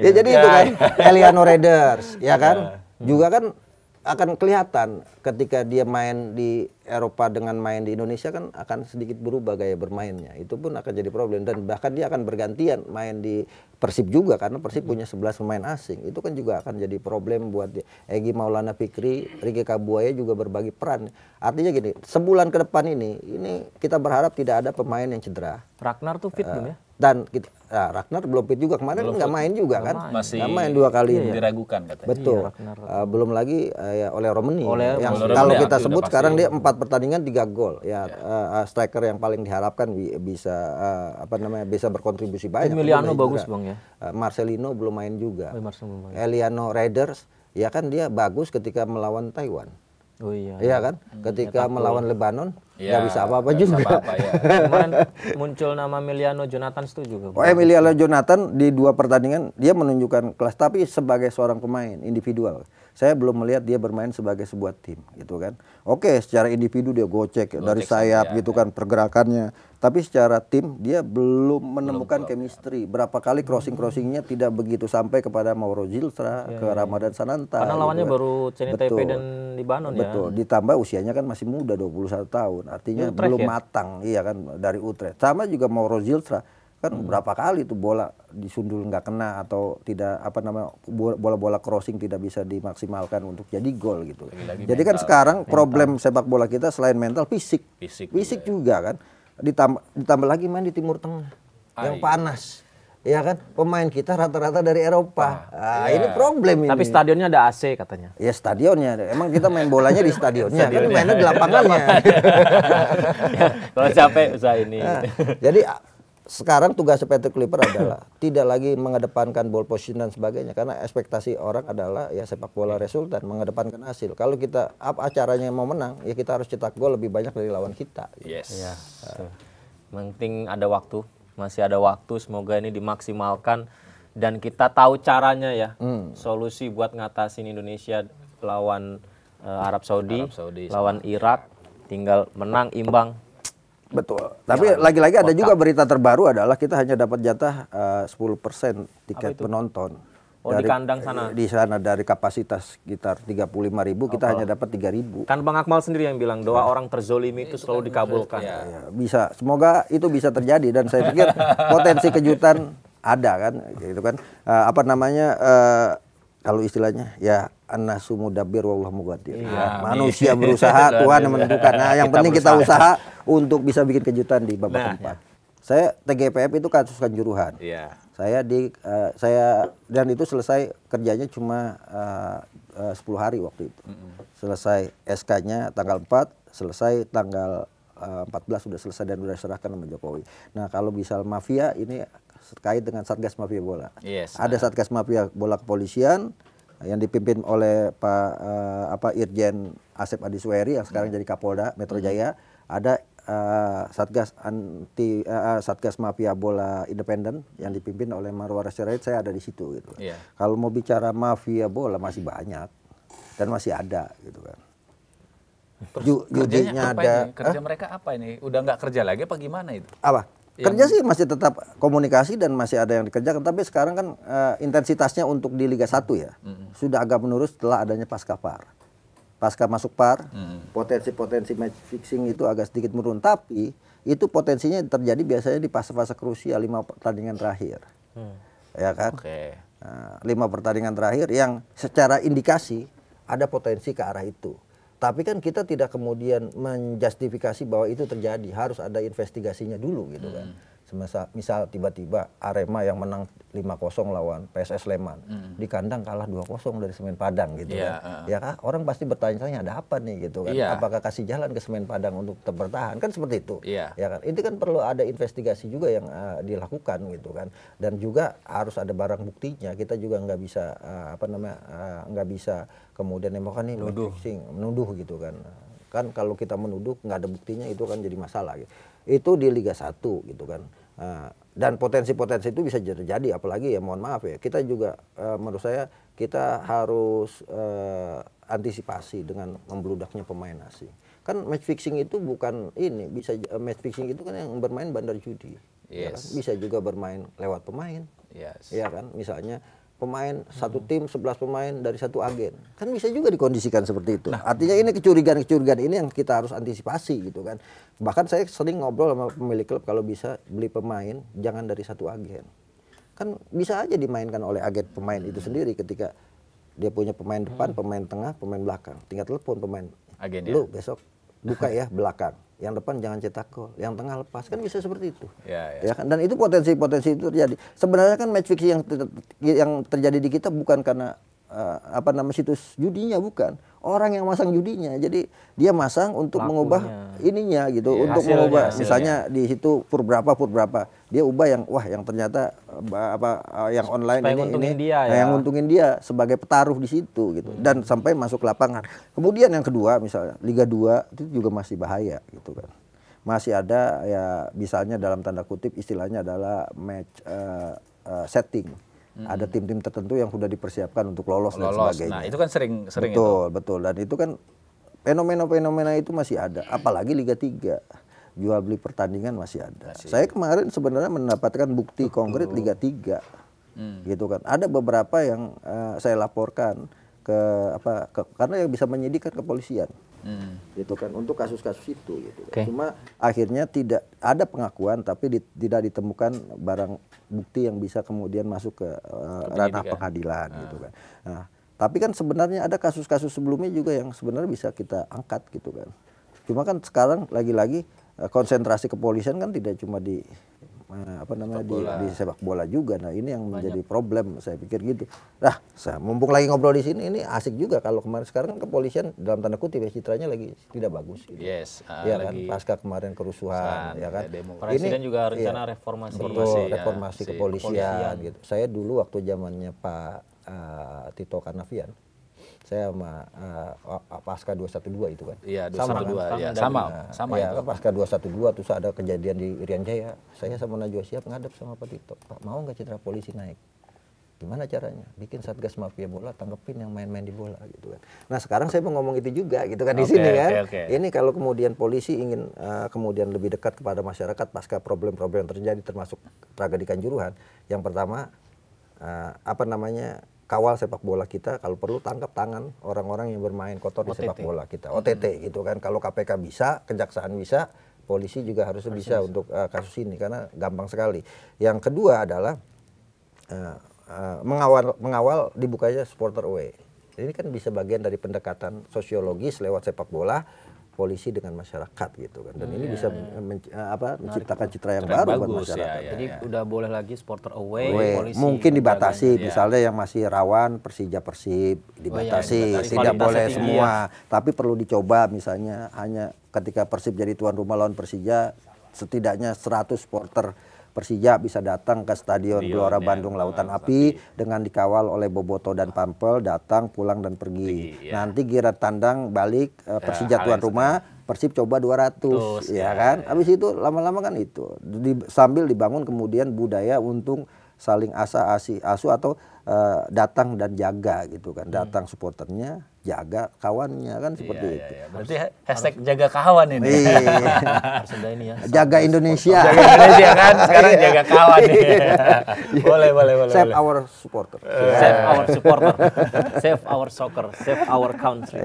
Ya jadi itu kan Eliano Raiders ya kan. Juga kan akan kelihatan ketika dia main di Eropa dengan main di Indonesia kan akan sedikit berubah gaya bermainnya. Itu pun akan jadi problem dan bahkan dia akan bergantian main di Persib juga karena Persib punya 11 pemain asing. Itu kan juga akan jadi problem buat dia. Egy Maulana Fikri, Ricky Kabuaya juga berbagi peran. Artinya gini, sebulan ke depan ini kita berharap tidak ada pemain yang cedera. Ragnar tuh fit belum ya? Dan Ragnar belum fit juga kemarin nggak main juga kan, masih nggak main 2 kali ini. Diragukan katanya. Betul. Iya, Belum lagi ya oleh Romeni yang Oleh kalau Romeni, kita itu sebut udah sekarang pasti. dia 4 pertandingan 3 gol. Ya striker yang paling diharapkan bisa bisa berkontribusi banyak. Emiliano Juga. bagus Bang ya. Marcelino belum main juga. Marcelo belum main. Eliano Raiders ya kan dia bagus ketika melawan Taiwan. Oh iya. Iya kan? Ketika melawan Lebanon nggak Ya, bisa apa-apa nggak bisa juga. apa-apa, ya. Kemarin muncul nama Emiliano Jonathan itu juga. Oh, Emiliano Jonathan di 2 pertandingan dia menunjukkan kelas tapi sebagai seorang pemain individual. Saya belum melihat dia bermain sebagai sebuah tim gitu kan. Oke, secara individu dia gocek dari sayap gitu kan pergerakannya. Tapi secara tim dia belum menemukan chemistry. Berapa kali crossing-crossingnya tidak begitu sampai kepada Mauro Zilstra, ke Ramadan Sananta. Karena lawannya gitu kan. baru CNTP dan Libanon ya. Betul, ditambah usianya kan masih muda 21 tahun. Artinya belum matang, iya kan dari Utrecht. Sama juga Mauro Zilstra kan berapa kali tuh bola disundul nggak kena atau tidak bola-bola crossing tidak bisa dimaksimalkan untuk jadi gol gitu. Jadi kan sekarang problem sepak bola kita selain mental fisik juga kan. Ditambah lagi main di Timur Tengah yang panas. Ya kan, pemain kita rata-rata dari Eropa. Ini problem ini. Tapi stadionnya ada AC katanya. Ya stadionnya, emang kita main bolanya di stadionnya, kan mainnya di lapangannya. Kalau capek usah ini. Jadi sekarang tugas PT Clipper adalah tidak lagi mengedepankan ball position dan sebagainya, karena ekspektasi orang adalah ya sepak bola resultan, mengedepankan hasil. Kalau kita acaranya mau menang, ya kita harus cetak gol lebih banyak dari lawan kita. Yes. Ya. Penting ada waktu, masih ada waktu. Semoga ini dimaksimalkan dan kita tahu caranya ya. Solusi buat ngatasin Indonesia lawan Arab Saudi, lawan Irak, tinggal menang imbang. Betul. Tapi lagi-lagi ada juga berita terbaru adalah kita hanya dapat jatah 10% tiket penonton. Oh, di kandang sana? Di sana dari kapasitas sekitar 35.000 kita hanya dapat 3.000. Kan Bang Akmal sendiri yang bilang doa orang terzolimi itu selalu dikabulkan. Ya, bisa. Semoga itu bisa terjadi dan saya pikir potensi kejutan ada kan, gitu kan. Kalau istilahnya ya an-nasu mudabbir wallahu muqaddir. Manusia berusaha, Tuhan yang menentukan. Nah, yang penting kita usaha untuk bisa bikin kejutan di babak keempat. Saya TGPF itu kasus Kanjuruhan. Saya dan itu selesai kerjanya cuma 10 hari waktu itu. Selesai SK-nya tanggal 4, selesai tanggal 14 sudah selesai dan sudah diserahkan sama Jokowi. Nah, kalau misal mafia ini terkait dengan Satgas Mafia Bola. Ada Satgas Mafia Bola Kepolisian yang dipimpin oleh Pak Irjen Asep Adisweri yang sekarang jadi Kapolda Metro Jaya. Ada Satgas Mafia Bola Independen yang dipimpin oleh Marwar Sirait. Saya ada di situ gitu. Kalau mau bicara mafia bola masih banyak dan masih ada gitu kan. Kerjanya apa ini? Kerja mereka apa ini? Udah nggak kerja lagi apa gimana itu? Apa? Kerja sih masih tetap komunikasi dan masih ada yang dikerjakan. Tapi sekarang kan intensitasnya untuk di Liga 1 ya sudah agak menurun setelah adanya pasca PAR. Pasca masuk PAR, potensi match fixing itu agak sedikit menurun. Tapi itu potensinya terjadi biasanya di fase-fase krusial 5 pertandingan terakhir. Ya kan? 5 pertandingan terakhir yang secara indikasi ada potensi ke arah itu. Tapi kan kita tidak kemudian menjustifikasi bahwa itu terjadi, harus ada investigasinya dulu gitu kan. Misal tiba-tiba Arema yang menang 5-0 lawan PSS Sleman, di kandang kalah 2-0 dari Semen Padang gitu kan. Ya kan, orang pasti bertanya-tanya ada apa nih gitu kan. Apakah kasih jalan ke Semen Padang untuk tetap bertahan, kan seperti itu. Ya kan, itu kan perlu ada investigasi juga yang dilakukan gitu kan. Dan juga harus ada barang buktinya. Kita juga nggak bisa nggak bisa kemudian emokan nih menuduh gitu kan. Kan kalau kita menuduh nggak ada buktinya itu kan jadi masalah gitu. Itu di Liga 1 gitu kan. Dan potensi-potensi itu bisa terjadi, apalagi ya mohon maaf ya, kita juga menurut saya kita harus antisipasi dengan membludaknya pemain asing. Kan match fixing itu bukan ini, bisa match fixing itu kan yang bermain bandar judi. Ya kan? Bisa juga bermain lewat pemain. Ya kan, misalnya pemain satu tim 11 pemain dari satu agen, kan bisa juga dikondisikan seperti itu. Artinya ini kecurigaan ini yang kita harus antisipasi gitu kan. Bahkan saya sering ngobrol sama pemilik klub, kalau bisa beli pemain jangan dari satu agen, kan bisa aja dimainkan oleh agen pemain itu sendiri. Ketika dia punya pemain depan, pemain tengah, pemain belakang, tinggal telepon pemain agennya, lu besok buka ya belakang, yang depan jangan cetak gol, yang tengah lepas, kan bisa seperti itu. Ya kan, dan itu potensi-potensi itu terjadi. Sebenarnya kan match fixing yang terjadi di kita bukan karena situs judinya, bukan. Orang yang masang judinya. Jadi dia masang untuk mengubah ininya gitu, untuk mengubah misalnya di situ pur berapa. Dia ubah yang ternyata yang online yang untungin dia sebagai petaruh di situ gitu. Dan sampai masuk lapangan. Kemudian yang kedua misalnya Liga 2 itu juga masih bahaya gitu kan. Masih ada ya misalnya dalam tanda kutip istilahnya adalah match setting. Ada tim-tim tertentu yang sudah dipersiapkan untuk lolos dan sebagainya. Nah, itu kan sering Betul. Dan itu kan fenomena itu masih ada. Apalagi Liga 3. Jual beli pertandingan masih ada. Saya kemarin sebenarnya mendapatkan bukti konkret Liga 3. Gitu kan. Ada beberapa yang saya laporkan karena yang bisa menyidikkan kepolisian. Gitu kan, untuk kasus-kasus itu gitu. Cuma akhirnya tidak ada pengakuan, tapi tidak ditemukan barang bukti yang bisa kemudian masuk ke ranah pengadilan gitu kan. Nah, tapi kan sebenarnya ada kasus-kasus sebelumnya juga yang sebenarnya bisa kita angkat gitu kan. Cuma kan sekarang lagi-lagi konsentrasi kepolisian kan tidak cuma di di sepak bola juga. Nah, ini yang menjadi problem, saya pikir gitu. Nah, mumpung lagi ngobrol di sini, ini asik juga kalau sekarang kepolisian dalam tanda kutip ya citranya lagi tidak bagus gitu. Ya kan, pasca kemarin kerusuhan ya kan. Presiden juga rencana reformasi kepolisian gitu. Saya dulu waktu zamannya Pak Tito Karnavian, saya sama pasca 212 itu kan. Iya, 212 ya. Sama ya, itu. Pasca 212 terus ada kejadian di Irian Jaya. Saya sama Najwa Shihab ngadep sama Pak Tito. Pak, mau nggak citra polisi naik? Gimana caranya? Bikin Satgas Mafia Bola, tanggepin yang main-main di bola gitu kan. Nah, sekarang saya mau ngomong itu juga gitu kan di sini kan. Ini kalau kemudian polisi ingin kemudian lebih dekat kepada masyarakat pasca problem-problem yang terjadi termasuk tragedi Kanjuruhan. Yang pertama kawal sepak bola kita, kalau perlu tangkap tangan orang-orang yang bermain kotor di sepak bola kita, OTT gitu kan. Kalau KPK bisa, kejaksaan bisa, polisi juga harusnya bisa untuk kasus ini karena gampang sekali. Yang kedua adalah mengawal dibukanya supporter away. Ini kan bisa bagian dari pendekatan sosiologis lewat sepak bola polisi dengan masyarakat gitu kan, dan ini bisa menciptakan citra yang baru buat masyarakat. Jadi udah boleh lagi supporter away, polisi mungkin dibatasi, misalnya yang masih rawan Persija Persib dibatasi, tidak boleh semua, tapi perlu dicoba misalnya hanya ketika Persib jadi tuan rumah lawan Persija, setidaknya 100 supporter Persija bisa datang ke Stadion Gelora Bandung Lautan Api dengan dikawal oleh Boboto dan Pampel, datang, pulang dan pergi. Nanti giliran tandang balik Persija tuan rumah, Persib coba 200 ya kan. Habis itu lama-lama kan itu sambil dibangun kemudian budaya untuk saling asu atau datang dan jaga gitu kan. Datang supporternya, jaga kawannya kan seperti itu. Berarti hashtag jaga kawan ini. Harus ada ini ya. Jaga Indonesia. Jaga Indonesia kan, sekarang jaga kawan nih. Boleh. Save our supporter. Save our supporter. Save our soccer. Save our country.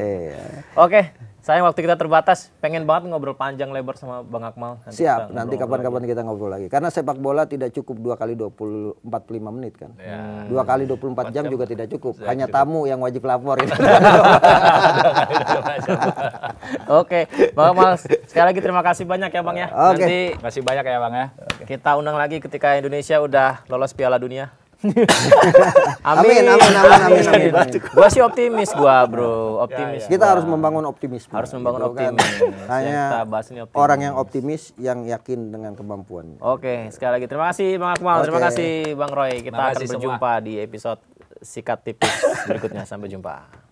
Oke, Sayang waktu kita terbatas, pengen banget ngobrol panjang lebar sama Bang Akmal. Siap, nanti kapan-kapan kita ngobrol lagi. Karena sepak bola tidak cukup 2 kali 45 menit kan. 2 kali 24 jam juga tidak cukup. Hanya tamu yang wajib lapor. Oke, Bang Akmal, sekali lagi terima kasih banyak ya Bang ya. Oke. Nanti Terima kasih banyak ya Bang ya. kita undang lagi ketika Indonesia udah lolos Piala Dunia. Amin. Gua sih optimis bro, optimis. Kita harus membangun optimisme. Harus membangun gitu kan. optimis. Hanya Yang kita bahas ini optimis. orang yang optimis yang yakin dengan kemampuannya. Oke, sekali lagi terima kasih Bang Akmal, terima Oke. kasih Bang Roy. Kita Terima akan kasih berjumpa di episode Sikat Tipis berikutnya. Sampai jumpa.